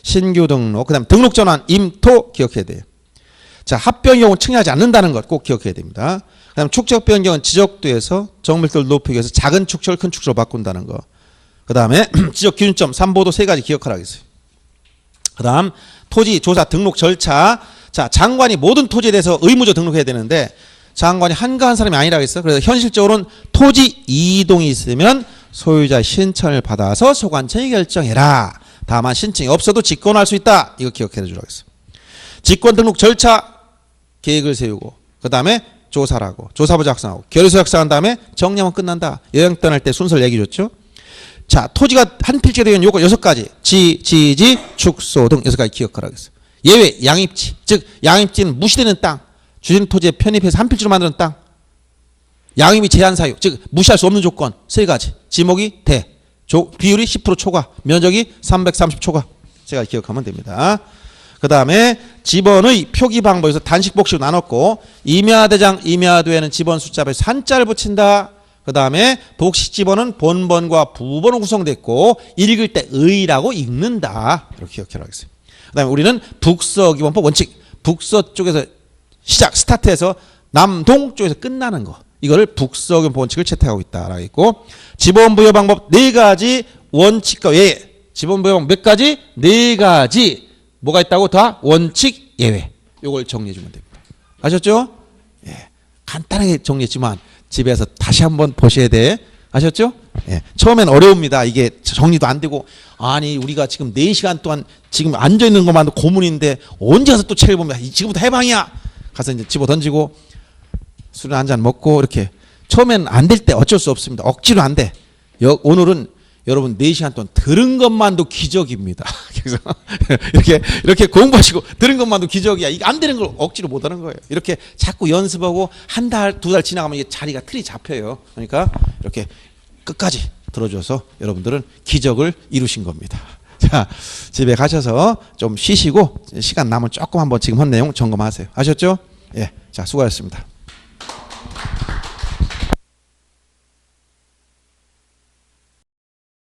신규 등록, 그 다음에 등록 전환, 임토 기억해야 돼요. 자, 합병의 경우 측량하지 않는다는 것 꼭 기억해야 됩니다. 그 다음에 축적 변경은 지적도에서 정밀도를 높이기 위해서 작은 축척을 큰 축척으로 바꾼다는 거. 그 다음에 지적 기준점, 삼보도 3가지 기억하라고 했어요. 그 다음 토지 조사 등록 절차. 자, 장관이 모든 토지에 대해서 의무적 등록해야 되는데 장관이 한가한 사람이 아니라고 했어. 그래서 현실적으로는 토지 이동이 있으면 소유자 신청을 받아서 소관청이 결정해라. 다만 신청이 없어도 직권할 수 있다. 이거 기억해 주라고 했어. 직권 등록 절차 계획을 세우고 그 다음에 조사를 하고 조사부 작성하고 결의서 작성한 다음에 정리하면 끝난다. 여행 떠날 때 순서를 얘기해 줬죠. 자, 토지가 한 필지가 되는 요건 6가지. 지지, 축소 등 6가지 기억하라고 했어. 예외 양입지. 즉 양입지는 무시되는 땅. 주된 토지에 편입해서 한 필지로 만드는 땅. 양입이 제한 사유. 즉 무시할 수 없는 조건 3가지. 지목이 대. 비율이 10% 초과. 면적이 330 초과. 제가 기억하면 됩니다. 그 다음에 지번의 표기 방법에서 단식 복식으로 나눴고 임야대장 임야도에는 지번 숫자에서 한자를 붙인다. 그 다음에 복식 지번은 본번과 부번으로 구성됐고 읽을 때 의라고 읽는다. 이렇게 기억하겠어요. 그 다음에 우리는 북서기본법 원칙. 북서 쪽에서 시작 스타트해서 남동 쪽에서 끝나는 거. 이거를 북서기본법 원칙을 채택하고 있다라고 있고 지번 부여 방법 4가지 원칙과 예외. 지번 부여 방법 몇 가지? 4가지. 뭐가 있다고? 다 원칙 예외. 요걸 정리해 주면 됩니다. 아셨죠? 예. 간단하게 정리했지만 집에서 다시 한번 보셔야 돼. 아셨죠? 예. 처음엔 어려웁니다. 이게 정리도 안 되고 아니 우리가 지금 4시간 동안 지금 앉아 있는 것만도 고문인데 언제 가서 또 책을 보면 지금부터 해방이야. 가서 이제 집어 던지고 술 한 잔 먹고 이렇게 처음엔 안 될 때 어쩔 수 없습니다. 억지로 안 돼. 오늘은 여러분 4시간 동안 들은 것만도 기적입니다. 그래서 이렇게 공부하시고 들은 것만도 기적이야. 이게 안 되는 걸 억지로 못 하는 거예요. 이렇게 자꾸 연습하고 한 달, 2달 지나가면 이게 자리가 틀이 잡혀요. 그러니까 이렇게 끝까지 들어줘서 여러분들은 기적을 이루신 겁니다. 자, 집에 가셔서 좀 쉬시고 시간 남은 조금 한번 지금 한 내용 점검하세요. 아셨죠? 예. 자, 수고하셨습니다.